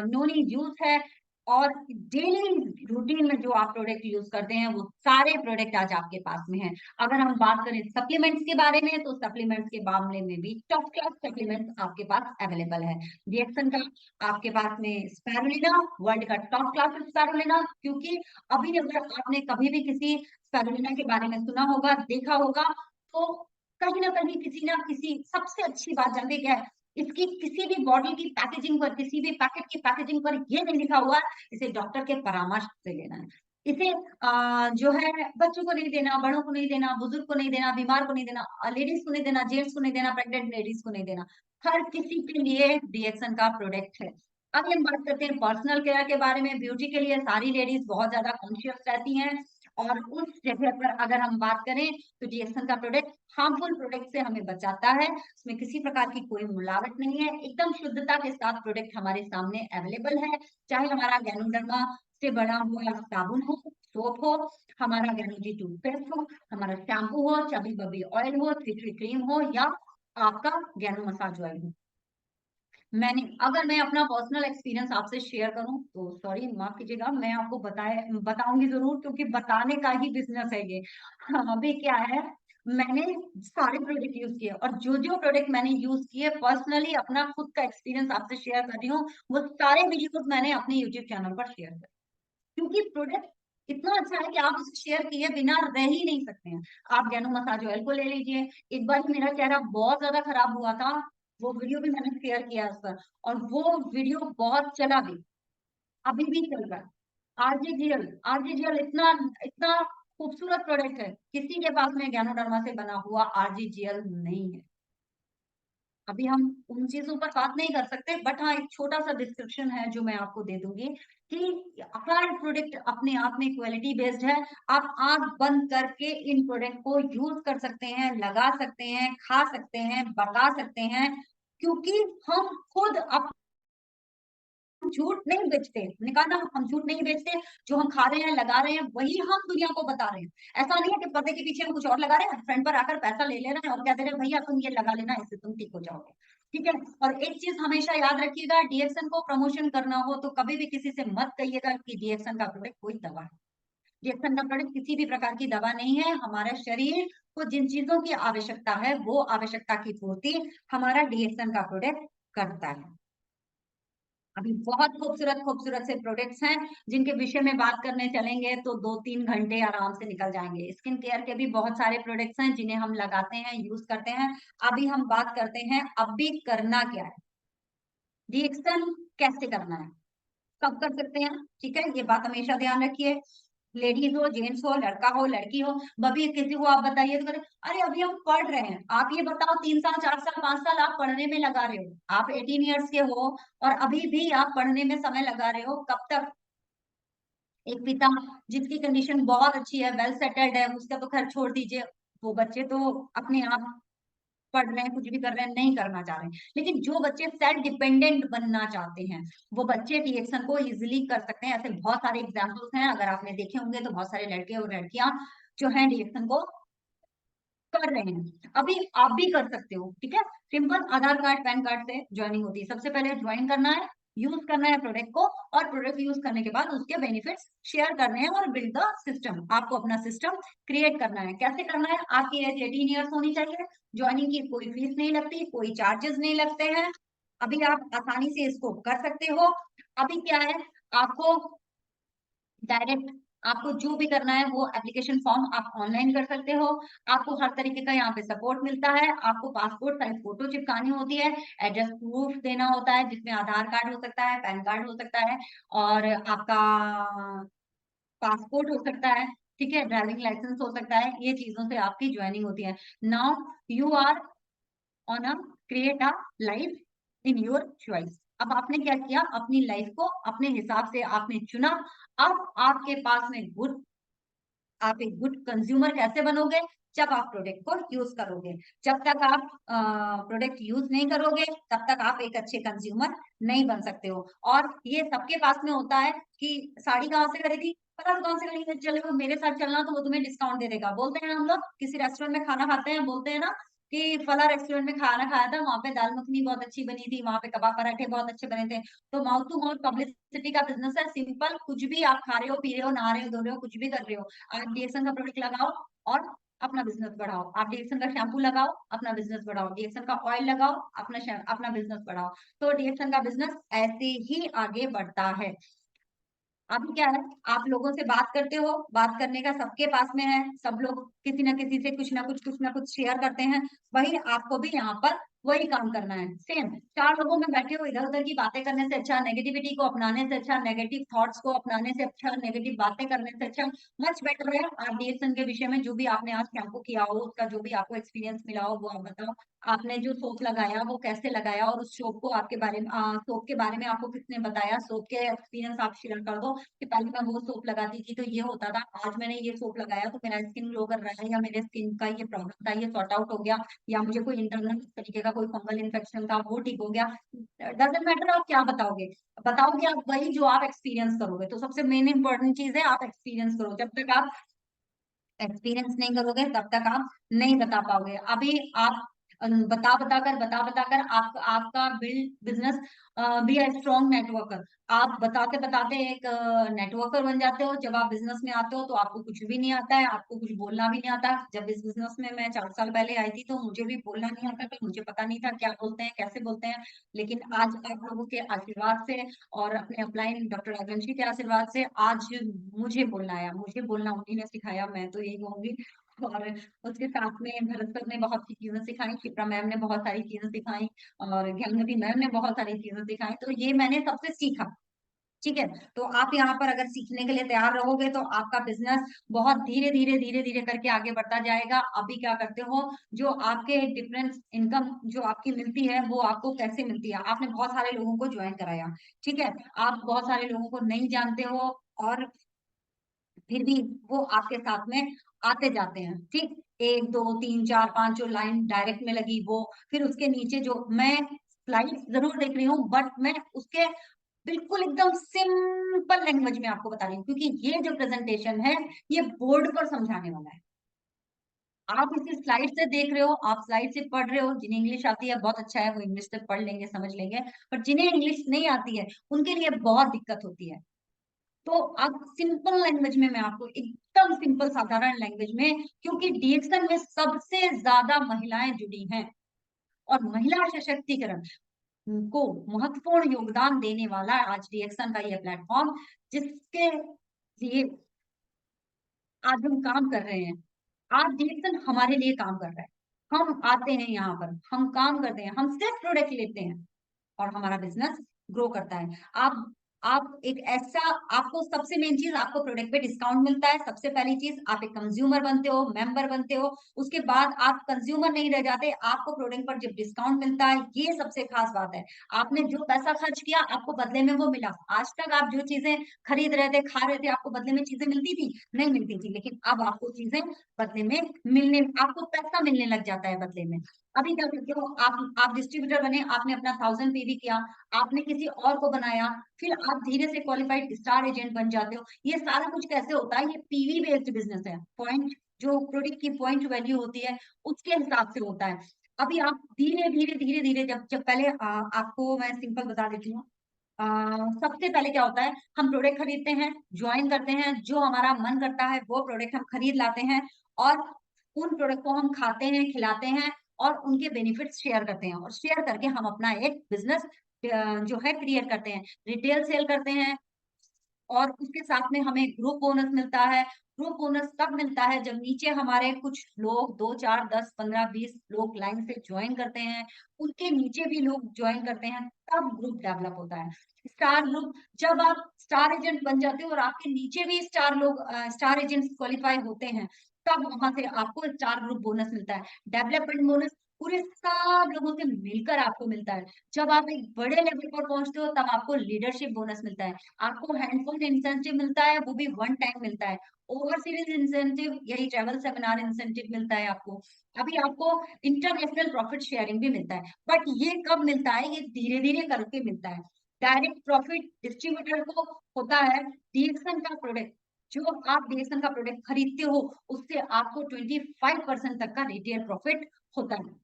नोनी जूस है, और डेली रूटीन में जो आप प्रोडक्ट यूज करते हैं वो सारे प्रोडक्ट आज आपके पास में हैं। अगर हम बात करें सप्लीमेंट्स के बारे में, तो सप्लीमेंट्स के मामले में भी टॉप क्लास सप्लीमेंट्स आपके पास अवेलेबल है। डीएक्सन का आपके पास में स्पैरुलिना, वर्ल्ड का टॉप क्लास स्पैरुलिना, क्योंकि अभी अगर आपने कभी भी किसी स्पैरुलिना के बारे में सुना होगा, देखा होगा, तो कहीं ना कहीं किसी ना किसी, सबसे अच्छी बात जानते क्या है, इसकी किसी भी बॉटल की पैकेजिंग पर, किसी भी पैकेट की पैकेजिंग पर ये नहीं लिखा हुआ इसे डॉक्टर के परामर्श से लेना है। इसे जो है बच्चों को नहीं देना, बड़ों को नहीं देना, बुजुर्ग को नहीं देना, बीमार को नहीं देना, लेडीज को नहीं देना, जेंट्स को नहीं देना, प्रेग्नेंट लेडीज को नहीं देना, हर किसी के लिए डीएक्सन का प्रोडक्ट है। अब हम बात करते हैं पर्सनल केयर के बारे में। ब्यूटी के लिए सारी लेडीज बहुत ज्यादा कॉन्शियस रहती हैं। और उस जगह पर अगर हम बात करें तो डीएक्सन का प्रोडक्ट हार्मफुल प्रोडक्ट से हमें बचाता है। इसमें किसी प्रकार की कोई मिलावट नहीं है, एकदम शुद्धता के साथ प्रोडक्ट हमारे सामने अवेलेबल है। चाहे हमारा गैनोडर्मा से बना हुआ साबुन हो, सोप हो, हमारा गैनोजी टूथपेस्ट हो, हमारा शैम्पू हो, चबी बबी ऑयल हो, थ्री क्रीम हो, या आपका गैनो मसाज ऑयल हो। अगर मैं अपना पर्सनल एक्सपीरियंस आपसे शेयर करूं तो सॉरी माफ कीजिएगा, मैं आपको बताऊंगी जरूर, क्योंकि बताने का ही बिजनेस है ये। अभी क्या है, मैंने सारे प्रोडक्ट यूज किए, और जो जो प्रोडक्ट मैंने यूज किए पर्सनली अपना खुद का एक्सपीरियंस आपसे शेयर कर रही हूँ, वो सारे वीडियोस मैंने अपने यूट्यूब चैनल पर शेयर कर, क्योंकि प्रोडक्ट इतना अच्छा है कि आप उसे शेयर किए बिना रह ही नहीं सकते हैं। आप गैनो मसाज ऑयल को ले लीजिए, एक बार मेरा चेहरा बहुत ज्यादा खराब हुआ था, वो वीडियो भी मैंने शेयर किया उस पर, और वो वीडियो बहुत चला भी, अभी भी चल रहा है। आरजीजीएल, आरजीजीएल इतना इतना खूबसूरत प्रोडक्ट है, किसी के पास में गैनोडर्मा से बना हुआ आरजीजीएल नहीं है। अभी हम उन चीजों पर बात नहीं कर सकते, बट हाँ एक छोटा सा डिस्क्रिप्शन है जो मैं आपको दे दूंगी कि हर प्रोडक्ट अपने आप में क्वालिटी बेस्ड है। आप आंख बंद करके इन प्रोडक्ट को यूज कर सकते हैं, लगा सकते हैं, खा सकते हैं, बता सकते हैं, क्योंकि हम खुद झूठ नहीं बेचते। हमने कहा ना, हम झूठ नहीं बेचते, जो हम खा रहे हैं, लगा रहे हैं, वही हम दुनिया को बता रहे हैं। ऐसा नहीं है कि पर्दे के पीछे हम कुछ और लगा रहे हैं, फ्रेंड पर आकर पैसा ले ले रहे हैं और कहते रहे भैया तुम ये लगा लेना, इससे तुम ठीक हो जाओगे। ठीक है, और एक चीज हमेशा याद रखिएगा, डीएक्सन को प्रमोशन करना हो तो कभी भी किसी से मत कहिएगा कि डीएक्सन का प्रोडक्ट कोई दवा है। डीएक्सन का प्रोडक्ट किसी भी प्रकार की दवा नहीं है। हमारा शरीर को जिन चीजों की आवश्यकता है, वो आवश्यकता की पूर्ति हमारा डीएक्सन का प्रोडक्ट करता है। अभी बहुत खूबसूरत खूबसूरत से प्रोडक्ट्स हैं, जिनके विषय में बात करने चलेंगे तो 2-3 घंटे आराम से निकल जाएंगे। स्किन केयर के भी बहुत सारे प्रोडक्ट्स हैं जिन्हें हम लगाते हैं, यूज करते हैं। अभी हम बात करते हैं अब भी करना क्या है, डीएक्सन कैसे करना है, कब कर सकते हैं। ठीक है, ये बात हमेशा ध्यान रखिए। लेडीज हो, जेंट्स हो, लड़का हो, लड़की हो, बबी किसी को आप बताइए तो अरे अभी हम पढ़ रहे हैं। आप ये बताओ 3 साल, 4 साल, 5 साल आप पढ़ने में लगा रहे हो, आप 18 ईयर्स के हो और अभी भी आप पढ़ने में समय लगा रहे हो, कब तक। एक पिता जिसकी कंडीशन बहुत अच्छी है, वेल सेटल्ड है, उसका तो खैर छोड़ दीजिए, वो बच्चे तो अपने आप पढ़ रहे हैं, कुछ भी कर रहे हैं, नहीं करना चाह रहे हैं। लेकिन जो बच्चे सेल्फ डिपेंडेंट बनना चाहते हैं, वो बच्चे डीएक्सन को इजिली कर सकते हैं। ऐसे बहुत सारे एग्जाम्पल्स हैं, अगर आपने देखे होंगे तो बहुत सारे लड़के और लड़कियां जो है डीएक्सन को कर रहे हैं। अभी आप भी कर सकते हो। ठीक है, सिंपल आधार कार्ड, पैन कार्ड से ज्वाइनिंग होती है। सबसे पहले ज्वाइन करना है, यूज करना है प्रोडक्ट को, और प्रोडक्ट यूज करने के बाद उसके बेनिफिट्स शेयर करने हैं, और बिल्ड द सिस्टम, आपको अपना सिस्टम क्रिएट करना है। कैसे करना है, आपकी एज 18 ईयर्स होनी चाहिए, ज्वाइनिंग की कोई फीस नहीं लगती, कोई चार्जेस नहीं लगते हैं। अभी आप आसानी से इसको कर सकते हो। अभी क्या है, आपको डायरेक्ट, आपको जो भी करना है वो एप्लीकेशन फॉर्म आप ऑनलाइन कर सकते हो। आपको हर तरीके का यहाँ पे सपोर्ट मिलता है। आपको पासपोर्ट साइज फोटो चिपकानी होती है, एड्रेस प्रूफ देना होता है, जिसमें आधार कार्ड हो सकता है, पैन कार्ड हो सकता है, और आपका पासपोर्ट हो सकता है। ठीक है, ड्राइविंग लाइसेंस हो सकता है। ये चीजों से आपकी ज्वाइनिंग होती है। Now you are on a create a life in your choice. अब आपने क्या किया, अपनी लाइफ को अपने हिसाब से आपने चुना। अब आपके पास में गुड, आप एक गुड कंज्यूमर कैसे बनोगे, जब आप प्रोडक्ट को यूज करोगे। जब तक आप प्रोडक्ट यूज नहीं करोगे, तब तक आप एक अच्छे कंज्यूमर नहीं बन सकते हो। और ये सबके पास में होता है कि साड़ी कहाँ से खरीदी, पता दुकान से खरीदी, चले वो मेरे साथ चलना तो वो तुम्हें डिस्काउंट दे देगा। बोलते हैं हम लोग किसी रेस्टोरेंट में खाना खाते हैं, बोलते हैं ना कि फला रेस्टोरेंट में खाना खाया था, वहां पे दाल मखनी बहुत अच्छी बनी थी, वहां पे कबाब पराठे बहुत अच्छे बने थे। तो माउथ टू माउथ पब्लिसिटी का बिजनेस है। सिंपल, कुछ भी आप खा रहे हो, पी रहे हो, नहा रहे हो, धो रहे हो, कुछ भी कर रहे हो, आप डीएक्सन का प्रोडक्ट लगाओ और अपना बिजनेस बढ़ाओ। आप डीएक्सन का शैम्पू लगाओ, अपना बिजनेस बढ़ाओ। डीएक्सन का ऑयल लगाओ, अपना बिजनेस बढ़ाओ। तो डीएक्सन का बिजनेस ऐसे ही आगे बढ़ता है। अभी क्या है, आप लोगों से बात करते हो, बात करने का सबके पास में है, सब लोग किसी ना किसी से कुछ ना कुछ शेयर करते हैं। वही आपको भी यहाँ पर वही काम करना है सेम। चार लोगों में बैठे हो इधर उधर की बातें करने से अच्छा, नेगेटिविटी को अपनाने से अच्छा, नेगेटिव थॉट्स को अपनाने से अच्छा, नेगेटिव बातें करने से अच्छा, मच बेटर है आप डीएक्सन के विषय में जो भी आपने आज शैम्पू किया हो, उसका जो भी आपको एक्सपीरियंस मिला हो वो आप बताओ। आपने जो सोप लगाया वो कैसे लगाया, और उस सोप को आपके बारे में सोप के बारे में आपको किसने बताया, सोप के एक्सपीरियंस आप शेयर कर दो कि पहले मैं वो सोप लगाती थी तो ये होता था, आज मैंने ये सोप लगाया तो मेरा स्किन ग्लो कर रहा है, या मेरे स्किन का ये प्रॉब्लम था ये सॉर्ट आउट हो गया, या मुझे कोई इंटरनल तरीके का कोई फंगल इन्फेक्शन था वो ठीक हो गया। डजेंट मैटर आप क्या बताओगे, बताओगे आप वही जो आप एक्सपीरियंस करोगे। तो सबसे मेन इंपॉर्टेंट चीज है आप एक्सपीरियंस करो, जब तक आप एक्सपीरियंस नहीं करोगे तब तक आप नहीं बता पाओगे। अभी आप बता बताकर आप आपका business be a strong networker, आप बताते बताते एक नेटवर्कर बन जाते हो। जब आप बिजनेस में आते हो तो आपको कुछ भी नहीं आता है, आपको कुछ बोलना भी नहीं आता। जब इस बिजनेस में मैं 4 साल पहले आई थी तो मुझे भी बोलना नहीं आता था, मुझे पता नहीं था क्या बोलते हैं कैसे बोलते हैं। लेकिन आज आप लोगों के आशीर्वाद से और अपने अपलाइन डॉक्टर राजवंशी के आशीर्वाद से आज मुझे बोलना आया, मुझे बोलना उन्हीं ने सिखाया, मैं तो यही कहूंगी। और उसके साथ में भरत सर ने बहुत सी चीजें सिखाई, शिप्रा मैम ने बहुत सारी चीजें सिखाई, और ज्ञानमती मैम ने बहुत सारी चीजें सिखाई, तो ये मैंने सबसे सीखा। ठीक है, तो आप यहाँ पर अगर सीखने के लिए तैयार रहोगे तो आपका बिजनेस बहुत धीरे धीरे करके आगे बढ़ता जाएगा। अभी क्या करते हो, जो आपके डिफरेंस इनकम जो आपकी मिलती है वो आपको कैसे मिलती है, आपने बहुत सारे लोगों को ज्वाइन कराया, ठीक है, आप बहुत सारे लोगों को नहीं जानते हो, और फिर भी वो आपके साथ में आते जाते हैं। ठीक, 1 2 3 4 5 जो लाइन डायरेक्ट में लगी वो, फिर उसके नीचे जो मैं स्लाइड जरूर देख रही हूँ बट मैं उसके बिल्कुल एकदम सिंपल लैंग्वेज में आपको बता रही हूँ, क्योंकि ये जो प्रेजेंटेशन है ये बोर्ड पर समझाने वाला है। आप इसे स्लाइड से देख रहे हो, आप स्लाइड से पढ़ रहे हो, जिन्हें इंग्लिश आती है बहुत अच्छा है, वो इंग्लिश से पढ़ लेंगे समझ लेंगे, पर जिन्हें इंग्लिश नहीं आती है उनके लिए बहुत दिक्कत होती है। तो अब सिंपल लैंग्वेज में मैं आपको एकदम सिंपल साधारण लैंग्वेज में, क्योंकि डीएक्सन में सबसे ज्यादा महिलाएं जुड़ी हैं, और महिला सशक्तिकरण को महत्वपूर्ण योगदान देने वाला है आज डीएक्सन का ये प्लेटफॉर्म, जिसके लिए आज हम काम कर रहे हैं। आज डीएक्सन हमारे लिए काम कर रहा है, हम आते हैं यहाँ पर, हम काम करते हैं, हम सिर्फ प्रोडक्ट लेते हैं और हमारा बिजनेस ग्रो करता है। आप एक ऐसा, आपको सबसे मेन चीज, आपको प्रोडक्ट पे डिस्काउंट मिलता है। सबसे पहली चीज, आप एक कंज्यूमर बनते हो, मेंबर बनते हो, उसके बाद आप कंज्यूमर नहीं रह जाते, आपको प्रोडक्ट पर जब डिस्काउंट मिलता है, ये सबसे खास बात है। आपने जो पैसा खर्च किया आपको बदले में वो मिला। आज तक आप जो चीजें खरीद रहे थे, खा रहे थे, आपको बदले में चीजें मिलती थी, नहीं मिलती थी, लेकिन अब आपको चीजें बदले में मिलने, आपको पैसा मिलने लग जाता है बदले में। अभी क्या करते हो आप डिस्ट्रीब्यूटर बने, आपने अपना 1000 पीवी किया, आपने किसी और को बनाया, फिर आप धीरे से क्वालिफाइड स्टार एजेंट बन जाते हो। ये सारा कुछ कैसे होता है, ये पीवी बेस्ड बिजनेस है, पॉइंट जो प्रोडक्ट की पॉइंट वैल्यू होती है उसके हिसाब से होता है। अभी आप धीरे धीरे जब जब पहले आपको मैं सिंपल बता देती हूँ। सबसे पहले क्या होता है, हम प्रोडक्ट खरीदते हैं, ज्वाइन करते हैं, जो हमारा मन करता है वो प्रोडक्ट हम खरीद लाते हैं, और उन प्रोडक्ट को हम खाते हैं, खिलाते हैं, और उनके बेनिफिट्स शेयर करते हैं, और शेयर करके हम अपना एक बिजनेस जो है क्रिएट करते हैं, रिटेल सेल करते हैं। और उसके साथ में हमें ग्रुप बोनस मिलता है। ग्रुप बोनस तब मिलता है जब नीचे हमारे कुछ लोग 2 4 10 15 20 लोग लाइन से ज्वाइन करते हैं, उनके नीचे भी लोग ज्वाइन करते हैं, तब ग्रुप डेवलप होता है। स्टार ग्रुप, जब आप स्टार एजेंट बन जाते हो और आपके नीचे भी स्टार एजेंट्स क्वालिफाई होते हैं, तब वहां से आपको स्टार ग्रुप बोनस मिलता है। डेवलपमेंट बोनस पूरे सब लोगों से मिलकर आपको मिलता है। जब आप एक बड़े लेवल पर पहुंचते हो तब आपको लीडरशिप बोनस मिलता है, आपको हैंडफोन इंसेंटिव मिलता है, वो भी वन टाइम मिलता है। ओवरसीज इंसेंटिव, यही ट्रेवल सेमिनार इंसेंटिव मिलता है आपको। अभी आपको इंटरनेशनल प्रॉफिट शेयरिंग भी मिलता है, बट ये कब मिलता है, ये धीरे धीरे करके मिलता है। डायरेक्ट प्रॉफिट डिस्ट्रीब्यूटर को होता है डीएक्सन का प्रोडक्ट, जो आप डीएक्सन का प्रोडक्ट खरीदते हो उससे आपको 25% तक का रिटेल प्रॉफिट होता है।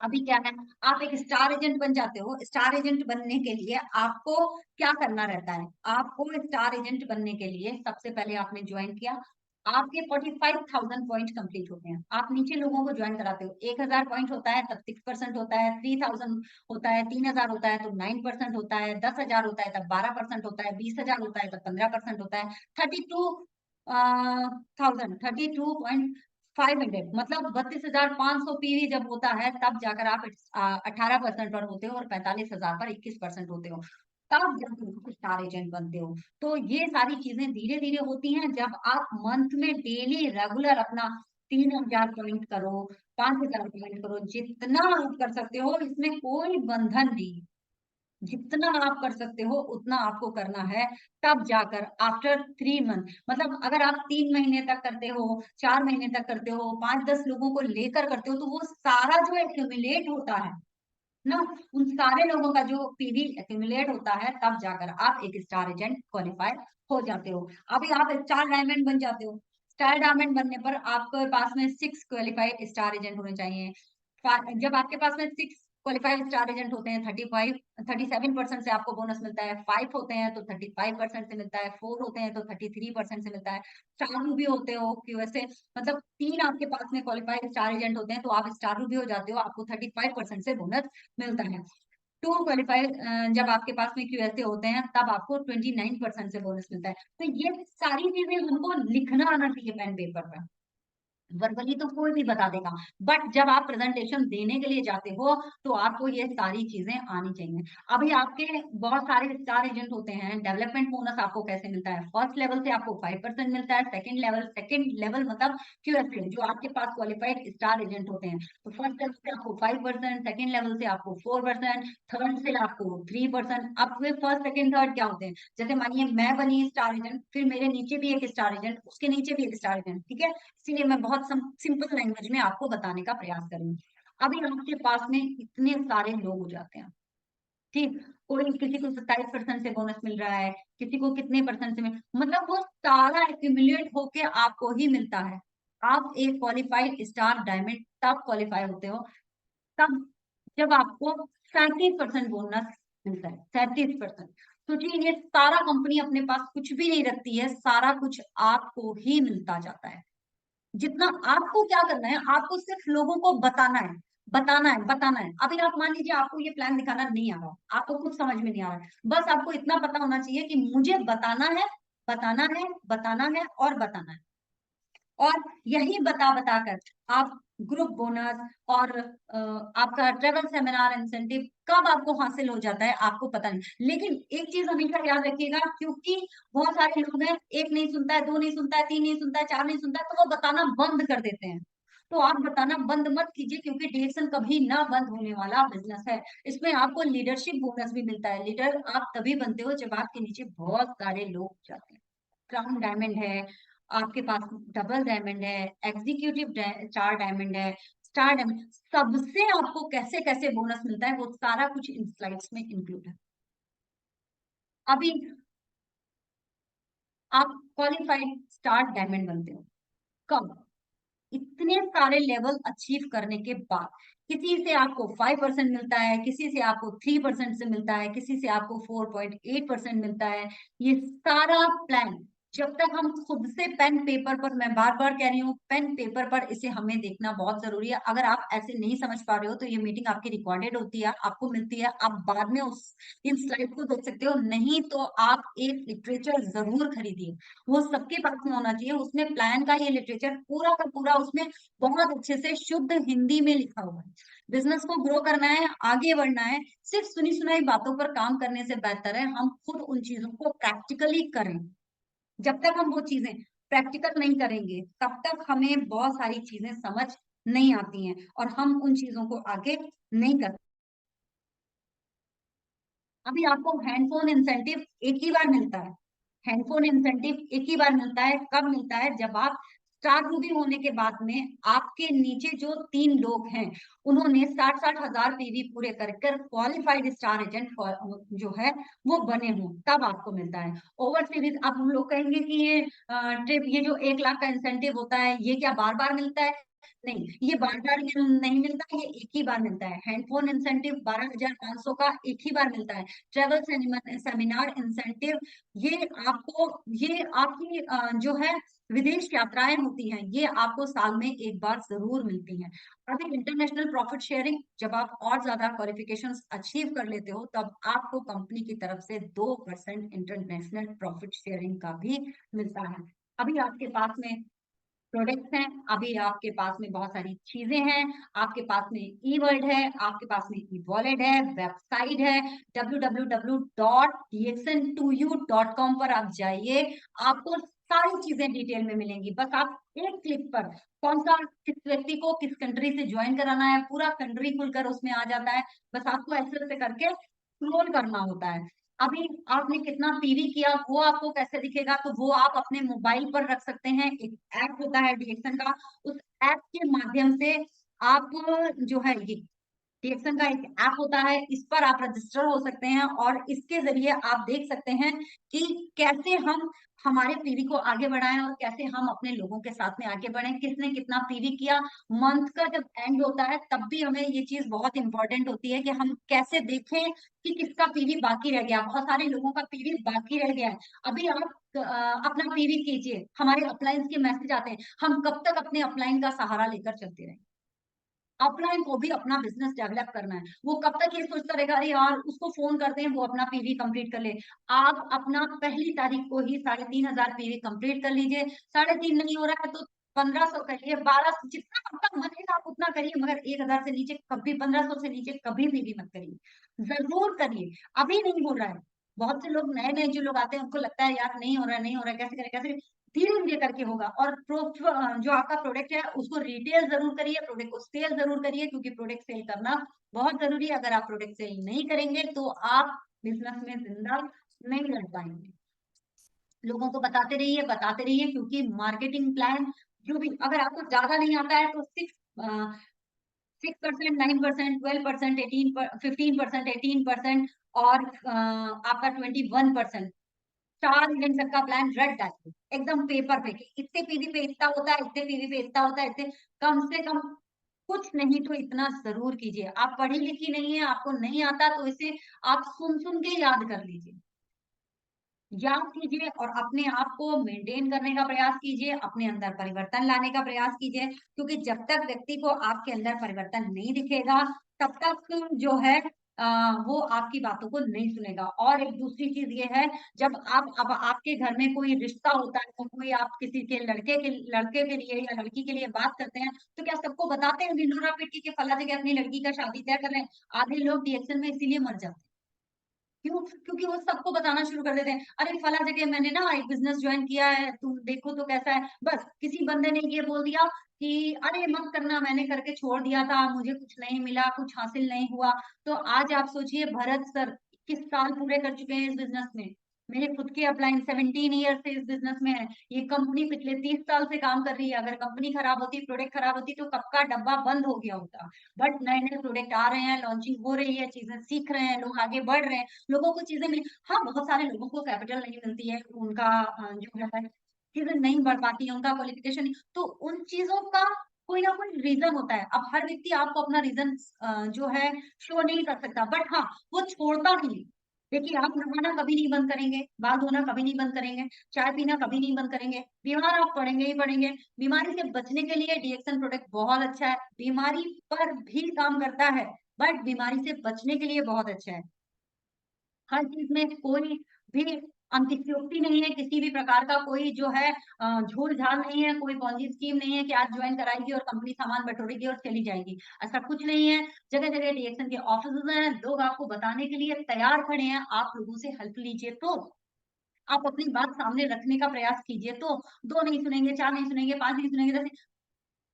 अभी क्या है, आप एक स्टार एजेंट बन जाते हो। स्टार एजेंट बनने के लिए आपको क्या करना रहता है, आपको स्टार एजेंट बनने के लिए सबसे पहले आपने ज्वाइन किया, आपके 45,000 पॉइंट कंप्लीट होते हैं, आप नीचे लोगों को ज्वाइन कराते हो। 1000 पॉइंट होता है तब 6% होता है, 3000 होता है, 3000 होता है तो 9% होता है, 10,000 होता है तब 12% होता है, 20,000 होता है तब 15% होता है, 32,000 500 मतलब 32,500 पीवी जब होता है तब जाकर आप 18% पर होते हो और 45,000 पर 21% होते हो, तब जाकर स्टार एजेंट बनते हो। तो ये सारी चीजें धीरे धीरे होती हैं जब आप मंथ में डेली रेगुलर अपना 3,000 पॉइंट करो, 5,000 पॉइंट करो, जितना आप कर सकते हो, इसमें कोई बंधन नहीं। जितना आप कर सकते हो उतना आपको करना है। तब जाकर आफ्टर 3 मंथ, मतलब अगर आप 3 महीने तक करते हो, 4 महीने तक करते हो, 5-10 लोगों को लेकर करते हो, तो वो सारा जो एक्यूमुलेट होता है ना, उन सारे लोगों का जो पीवी एक्यूमुलेट होता है, तब जाकर आप एक स्टार एजेंट क्वालिफाई हो जाते हो। अभी आप स्टार डायमंड बन जाते हो। स्टार डायमंड बनने पर आपके पास में 6 क्वालिफाइड स्टार एजेंट होने चाहिए। जब आपके पास में 6 क्वालिफाइड स्टार एजेंट होते हैं, 37% से आपको बोनस मिलता है। 5 होते हैं तो 35% से मिलता है। 4 होते हैं तो 33% से मिलता है। स्टार रूबी होते हो क्यूएसए, मतलब 3 आपके पास में क्वालिफाइड स्टार एजेंट होते हैं तो आप स्टार रूबी हो जाते हो, आपको 35% से बोनस मिलता है। 2 क्वालिफाई जब आपके पास में क्यूएसए होते हैं तब आपको 29% से बोनस मिलता है। तो ये सारी चीजें हमको लिखना आना चाहिए पेन पेपर पर। वर्बली तो कोई भी बता देगा, बट जब आप प्रेजेंटेशन देने के लिए जाते हो तो आपको ये सारी चीजें आनी चाहिए। अभी आपके बहुत सारे स्टार एजेंट होते हैं। डेवलपमेंट बोनस आपको कैसे मिलता है? फर्स्ट लेवल से आपको 5% मिलता है। सेकंड लेवल मतलब क्यूएसए जो आपके पास क्वालिफाइड स्टार एजेंट होते हैं, तो फर्स्ट लेवल से आपको 5%, सेकंड लेवल से आपको 4%, थर्ड से आपको 3%। अब फिर फर्स्ट सेकंड थर्ड क्या होते हैं? जैसे मानिए मैं बनी स्टार एजेंट, फिर मेरे नीचे भी एक स्टार एजेंट, उसके नीचे भी एक स्टार एजेंट, ठीक है। इसीलिए मैं बहुत सिंपल लैंग्वेज में आपको बताने का प्रयास करूंगी। अभी आपके पास में इतने सारे लोग हो जाते हैं, ठीक, कोई किसी को 27% से बोनस मिल रहा है, किसी को कितने परसेंट से मतलब वो सारा एक्यूमुलेट होके आपको ही मिलता है। आप एक क्वालिफाइड स्टार डायमंड तब क्वालिफाई होते हो तब जब आपको 37% बोनस मिलता है। 37%। क्योंकि ये सारा कंपनी अपने पास कुछ भी नहीं रखती है, सारा कुछ आपको ही मिलता जाता है। जितना आपको क्या करना है, आपको सिर्फ लोगों को बताना है, बताना है, बताना है। अभी आप मान लीजिए आपको ये प्लान दिखाना नहीं आ रहा, आपको कुछ समझ में नहीं आ रहा है, बस आपको इतना पता होना चाहिए कि मुझे बताना है, बताना है, बताना है और बताना है। और यही बता बता कर आप ग्रुप बोनस और आपका ट्रेवल सेमिनार इंसेंटिव कब आपको हासिल हो जाता है आपको पता नहीं। लेकिन एक चीज हमेशा याद रखिएगा, क्योंकि बहुत सारे लोग हैं, एक नहीं सुनता है, 2 नहीं सुनता है, 3 नहीं सुनता है, 4 नहीं सुनता है, तो वो बताना बंद कर देते हैं। तो आप बताना बंद मत कीजिए, क्योंकि डिएक्शन कभी ना बंद होने वाला बिजनेस है। इसमें आपको लीडरशिप बोनस भी मिलता है। लीडर आप तभी बनते हो जब आपके नीचे बहुत सारे लोग जाते हैं। क्राउन डायमंड है आपके पास, डबल डायमंड है, एग्जीक्यूटिव स्टार डायमंड है, स्टार डायमंड, सबसे आपको कैसे कैसे बोनस मिलता है वो सारा कुछ इन स्लाइड्स में इंक्लूड है। अभी आप क्वालिफाइड स्टार डायमंड बनते हो कब? इतने सारे लेवल अचीव करने के बाद। किसी से आपको 5% मिलता है, किसी से आपको 3% से मिलता है, किसी से आपको 4.8% मिलता है। ये सारा प्लान जब तक हम खुद से पेन पेपर पर, मैं बार बार कह रही हूँ, पेन पेपर पर इसे हमें देखना बहुत जरूरी है। अगर आप ऐसे नहीं समझ पा रहे हो तो ये मीटिंग आपकी रिकॉर्डेड होती है, आपको मिलती है, आप बाद में उस इन स्लाइड को देख सकते हो। नहीं तो आप एक लिटरेचर जरूर खरीदिए, वो सबके पास में होना चाहिए। उसमें प्लान का ये लिटरेचर पूरा का पूरा उसमें बहुत अच्छे से शुद्ध हिंदी में लिखा हुआ है। बिजनेस को ग्रो करना है, आगे बढ़ना है, सिर्फ सुनी सुनाई बातों पर काम करने से बेहतर है हम खुद उन चीजों को प्रैक्टिकली करें। जब तक हम वो चीजें प्रैक्टिकल नहीं करेंगे तब तक हमें बहुत सारी चीजें समझ नहीं आती हैं और हम उन चीजों को आगे नहीं कर। अभी आपको हैंडफोन इंसेंटिव एक ही बार मिलता है। हैंडफोन इंसेंटिव एक ही बार मिलता है। कब मिलता है? जब आप स्टार रूबी होने के बाद में आपके नीचे जो 3 लोग हैं उन्होंने 60-60 हजार पीवी पूरे कर कर क्वालिफाइड स्टार एजेंट जो है वो बने हों, तब आपको मिलता है। ओवर सीरीज अब हम लोग कहेंगे कि ये ट्रिप, ये जो 1 लाख का इंसेंटिव होता है ये क्या बार बार मिलता है? नहीं, ये बार बार नहीं मिलता, ये एक ही बार मिलता है। हैंडफोन इंसेंटिव 12,500 का एक ही बार मिलता है। ट्रेवल सेमिनार इंसेंटिव, ये आपको, ये आपकी जो है विदेश यात्राएं होती हैं, ये आपको साल में एक बार जरूर मिलती हैं। अभी इंटरनेशनल प्रॉफिट शेयरिंग, जब आप और ज्यादा क्वालिफिकेशंस अचीव कर लेते हो तब आपको कंपनी की तरफ से 2% इंटरनेशनल प्रॉफिट शेयरिंग का भी मिलता है। अभी आपके पास में प्रोडक्ट्स हैं, अभी आपके पास में बहुत सारी चीजें हैं, आपके पास में ई वर्ल्ड है, आपके पास में ई वॉलेट है, वेबसाइट है, www.dxn2u.com पर आप जाइए, आपको सारी चीजें डिटेल में मिलेंगी। बस आप एक क्लिक पर कौन सा किस व्यक्ति को किस कंट्री से ज्वाइन कराना है, पूरा कंट्री खुलकर उसमें आ जाता है। बस आपको ऐसे ऐसे करके स्क्रॉल करना होता है। अभी आपने कितना पीवी किया वो आपको कैसे दिखेगा, तो वो आप अपने मोबाइल पर रख सकते हैं। एक ऐप होता है डीएक्सन का, उस ऐप के माध्यम से आप जो है ये डीएक्सन का एक ऐप होता है, इस पर आप रजिस्टर हो सकते हैं और इसके जरिए आप देख सकते हैं कि कैसे हम हमारे पीवी को आगे बढ़ाएं और कैसे हम अपने लोगों के साथ में आगे बढ़ें, किसने कितना पीवी किया। मंथ का जब एंड होता है तब भी हमें ये चीज बहुत इंपॉर्टेंट होती है कि हम कैसे देखें कि किसका पीवी बाकी रह गया। बहुत सारे लोगों का पीवी बाकी रह गया है। अभी आप अपना पीवी कीजिए, हमारे अपलाइंस के मैसेज आते हैं, हम कब तक अपने अपलाइन का सहारा लेकर चलते रहें। अपलाइन को भी अपना बिजनेस डेवलप करना है, वो कब तक ये सोचता रहेगा अरे यार उसको फोन करते हैं वो अपना पीवी कंप्लीट कर ले। आप अपना पहली तारीख को ही 3,500 पीवी कंप्लीट कर लीजिए। 3.5 नहीं हो रहा है तो 1,500 करिए, 1200, जितना आपका मन है आप उतना करिए, मगर 1,000 से नीचे कभी, 1,500 से नीचे कभी पीवी मत करिए, जरूर करिए। अभी नहीं हो रहा है, बहुत से लोग नए नए जो लोग आते हैं उनको लगता है यार नहीं हो रहा है, नहीं हो रहा है, कैसे करें कैसे करें। धीरे धीरे करके होगा। और जो आपका प्रोडक्ट है उसको रिटेल जरूर करिए, प्रोडक्ट को सेल जरूर करिए, क्योंकि प्रोडक्ट सेल करना बहुत जरूरी है। अगर आप प्रोडक्ट सेल नहीं करेंगे तो आप बिजनेस में जिंदा नहीं रह पाएंगे। लोगों को बताते रहिए, क्योंकि मार्केटिंग प्लान जो भी, अगर आपको ज्यादा नहीं आता है तो 6%, 9%, 12%, 15%, 18% और आपका 21%, 4 इवेंट तक का प्लान रट डालिए एकदम पेपर पे कि इतने पीवी पे इतना होता है, इतने पीवी पे इतना होता है, इतने कम से कम कुछ नहीं तो इतना जरूर कीजिए। आप पढ़ी लिखी नहीं है, आपको नहीं आता, तो इसे आप सुन सुन के याद कर लीजिए, याद कीजिए और अपने आप को मेंटेन करने का प्रयास कीजिए, अपने अंदर परिवर्तन लाने का प्रयास कीजिए। क्योंकि जब तक व्यक्ति को आपके अंदर परिवर्तन नहीं दिखेगा तब तक जो है वो आपकी बातों को नहीं सुनेगा। और एक दूसरी चीज ये है, जब आप अब आपके घर में कोई रिश्ता होता है तो कोई आप किसी के लड़के के लिए या लड़की के लिए बात करते हैं, तो क्या सबको बताते हैं ढिंढोरा पीट के कि फला जगह अपनी लड़की का शादी तय कर रहे हैं? आधे लोग रिएक्शन में इसीलिए मर जाते हैं। क्यों? क्योंकि वो सबको बताना शुरू कर देते हैं, अरे फला जगह मैंने ना एक बिजनेस ज्वाइन किया है, तुम देखो तो कैसा है। बस किसी बंदे ने ये बोल दिया कि अरे मत करना, मैंने करके छोड़ दिया था, मुझे कुछ नहीं मिला, कुछ हासिल नहीं हुआ। तो आज आप सोचिए, भरत सर 21 साल पूरे कर चुके हैं इस बिजनेस में। मेरे खुद के अपलाइन 17 ईयर से इस बिजनेस में है। ये कंपनी पिछले 30 साल से काम कर रही है। अगर कंपनी खराब होती, प्रोडक्ट खराब होती, तो कब का डब्बा बंद हो गया होता। बट नए नए प्रोडक्ट आ रहे हैं, लॉन्चिंग हो रही है, चीजें सीख रहे हैं, लोग आगे बढ़ रहे हैं, लोगों को चीजें मिली। हाँ, बहुत सारे लोगों को कैपिटल नहीं मिलती है, उनका जो है चीजें नहीं बढ़ पाती है, उनका क्वालिफिकेशन, तो उन चीजों का कोई ना कोई रीजन होता है। अब हर व्यक्ति आपको अपना रीजन जो है शो नहीं कर सकता, बट हाँ वो छोड़ता नहीं। देखिए, आप नहाना कभी नहीं बंद करेंगे, बाल धोना कभी नहीं बंद करेंगे, चाय पीना कभी नहीं बंद करेंगे, बीमार आप पड़ेंगे ही पड़ेंगे। बीमारी से बचने के लिए डीएक्सन प्रोडक्ट बहुत अच्छा है, बीमारी पर भी काम करता है, बट बीमारी से बचने के लिए बहुत अच्छा है। हर चीज में कोई भी अंतिशयोक्ति नहीं है, किसी भी प्रकार का कोई जो है झूठ झाड़ नहीं है, कोई पॉन्जी स्कीम नहीं है कि आज ज्वाइन कराएगी और कंपनी सामान बटोरेगी और चली जाएगी। ऐसा कुछ नहीं है। जगह जगह डीएक्शन के ऑफिस हैं, लोग आपको बताने के लिए तैयार खड़े हैं। आप लोगों से हेल्प लीजिए, तो आप अपनी बात सामने रखने का प्रयास कीजिए, तो 2 नहीं सुनेंगे, 4 नहीं सुनेंगे, 5 नहीं सुनेंगे, 10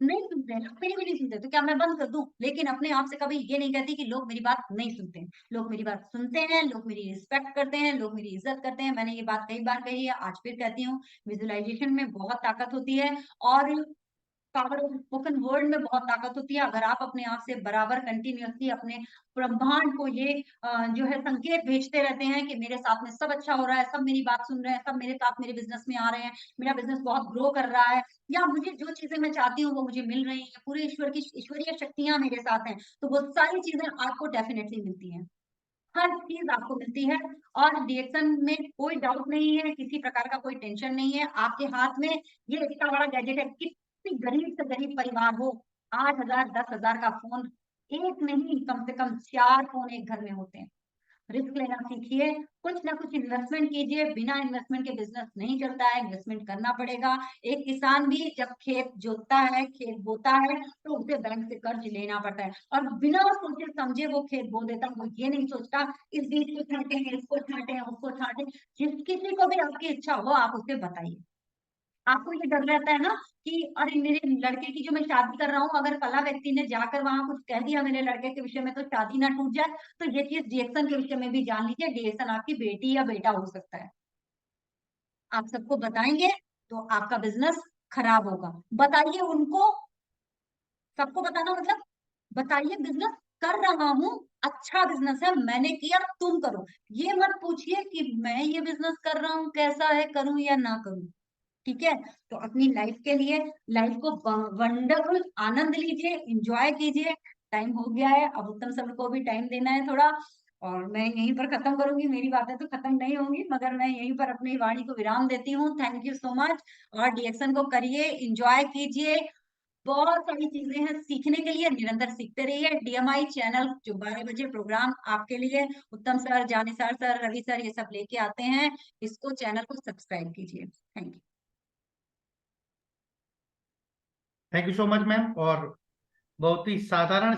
नहीं सुनते हैं, मेरी भी नहीं सुनते, तो क्या मैं बंद कर दूं? लेकिन अपने आप से कभी ये नहीं कहती कि लोग मेरी बात नहीं सुनते हैं। लोग मेरी बात सुनते हैं, लोग मेरी रिस्पेक्ट करते हैं, लोग मेरी इज्जत करते हैं। मैंने ये बात कई बार कही है, आज फिर कहती हूँ, विजुअलाइजेशन में बहुत ताकत होती है और पावर ऑफ स्पोकन वर्ड में बहुत ताकत होती है। अगर आप अपने आप से बराबर कंटिन्यूअसली अपने ब्रह्मांड को ये जो है संकेत भेजते रहते हैं कि मेरे साथ में सब अच्छा हो रहा है, सब मेरी बात सुन रहे हैं, सब मेरे साथ मेरे बिजनेस में आ रहे हैं, मेरा बिजनेस बहुत ग्रो कर रहा है, या मुझे जो चीजें मैं चाहती हूँ वो मुझे मिल रही है, पूरे ईश्वर की ईश्वरीय शक्तियां मेरे साथ हैं, तो वो सारी चीजें आपको डेफिनेटली मिलती हैं। हर चीज आपको मिलती है। और रिएक्शन में कोई डाउट नहीं है, किसी प्रकार का कोई टेंशन नहीं है। आपके हाथ में ये इतना बड़ा गैजेट है, कितनी गरीब से गरीब परिवार हो, 8,000 10,000 का फोन एक नहीं, कम से कम 4 फोन एक घर में होते हैं। रिस्क लेना सीखिए, कुछ ना कुछ इन्वेस्टमेंट कीजिए। बिना इन्वेस्टमेंट के बिजनेस नहीं चलता है, इन्वेस्टमेंट करना पड़ेगा। एक किसान भी जब खेत जोतता है, खेत बोता है, तो उसे बैंक से कर्ज लेना पड़ता है, और बिना सोचे समझे वो खेत बो देता है। वो ये नहीं सोचता इस बीज को छांटे, इसको छांटे, उसको छांटे। जिस किसी को भी आपकी इच्छा हो आप उसे बताइए। आपको ये डर रहता है ना कि अरे मेरे लड़के की जो मैं शादी कर रहा हूँ, अगर फला व्यक्ति ने जाकर वहां कुछ कह दिया मेरे लड़के के विषय में तो शादी ना टूट जाए। तो ये चीज डीएक्सन के विषय में भी जान लीजिए, डीएक्सन आपकी बेटी या बेटा हो सकता है। आप सबको बताएंगे तो आपका बिजनेस खराब होगा। बताइए उनको, सबको बताना मतलब बताइए बिजनेस कर रहा हूँ, अच्छा बिजनेस है, मैंने किया, तुम करो। ये मत पूछिए कि मैं ये बिजनेस कर रहा हूँ कैसा है, करूं या ना करूं। ठीक है, तो अपनी लाइफ के लिए, लाइफ को वंडरफुल आनंद लीजिए, एंजॉय कीजिए। टाइम हो गया है, अब उत्तम सर को भी टाइम देना है थोड़ा, और मैं यहीं पर खत्म करूंगी। मेरी बातें तो खत्म नहीं होंगी, मगर मैं यहीं पर अपनी वाणी को विराम देती हूँ। Thank you so much. और डीएक्शन को करिए, एंजॉय कीजिए। बहुत सारी चीजें हैं सीखने के लिए, निरंतर सीखते रहिए। डीएमआई चैनल जो 12 बजे प्रोग्राम आपके लिए उत्तम sir, Jannisar sir, Ravi sir ये सब लेके आते हैं, इसको चैनल को सब्सक्राइब कीजिए। Thank you. Thank you so much ma'am. और बहुत ही साधारण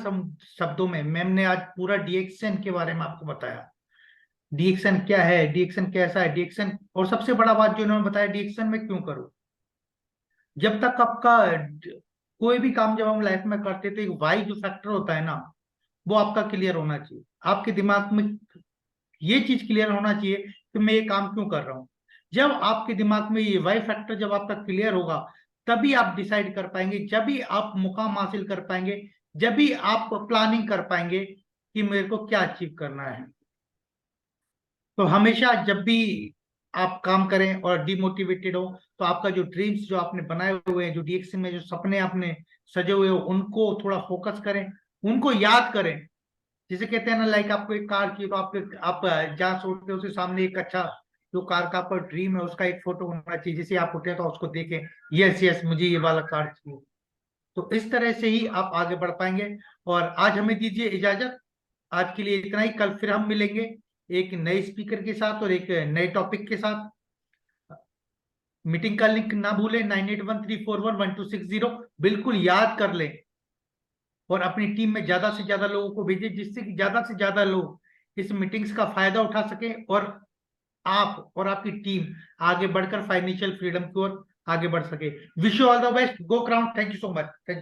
शब्दों में मैम ने आज पूरा डीएक्शन के बारे में आपको बताया। डीएक्शन क्या है, डीएक्शन कैसा है, डीएक्शन, और सबसे बड़ा बात जो इन्होंने बताया, डीएक्शन में क्यों करो। जब तक आपका कोई भी काम जब हम लाइफ में करते थे, वाई जो फैक्टर होता है ना, वो आपका क्लियर होना चाहिए। आपके दिमाग में ये चीज क्लियर होना चाहिए कि मैं ये काम क्यों कर रहा हूँ। जब आपके दिमाग में ये वाई फैक्टर जब आपका क्लियर होगा, तभी आप डिसाइड कर पाएंगे, जब भी आप मुकाम हासिल कर पाएंगे, जब भी आप प्लानिंग कर पाएंगे कि मेरे को क्या अचीव करना है। तो हमेशा जब भी आप काम करें और डिमोटिवेटेड हो, तो आपका जो ड्रीम्स जो आपने बनाए हुए हैं, जो डीएक्शन में जो सपने आपने सजे हुए हो, उनको थोड़ा फोकस करें, उनको याद करें। जिसे कहते हैं ना, लाइक आपको एक कार चाहिए, तो आप जहाँ सोचते हो उसके सामने एक अच्छा जो कार का आपका ड्रीम है उसका एक फोटो होना चाहिए, जिसे आप उठे तो उसको देखें, यस यस मुझे ये वाला कार चाहिए। तो इस तरह से ही आप आगे बढ़ पाएंगे। और आज हमें दीजिए इजाजत। आज के लिए इतना ही। कल फिर हम मिलेंगे एक नए स्पीकर के साथ और एक नए टॉपिक के साथ। मीटिंग का लिंक ना भूलें, 9813411260 बिल्कुल याद कर लें, और अपनी टीम में ज्यादा से ज्यादा लोगों को भेजें, जिससे कि ज्यादा से ज्यादा लोग इस मीटिंग्स का फायदा उठा सके, और आप और आपकी टीम आगे बढ़कर फाइनेंशियल फ्रीडम की ओर आगे बढ़ सके। Wish you all the best, go crown. Thank you so much. Thank you.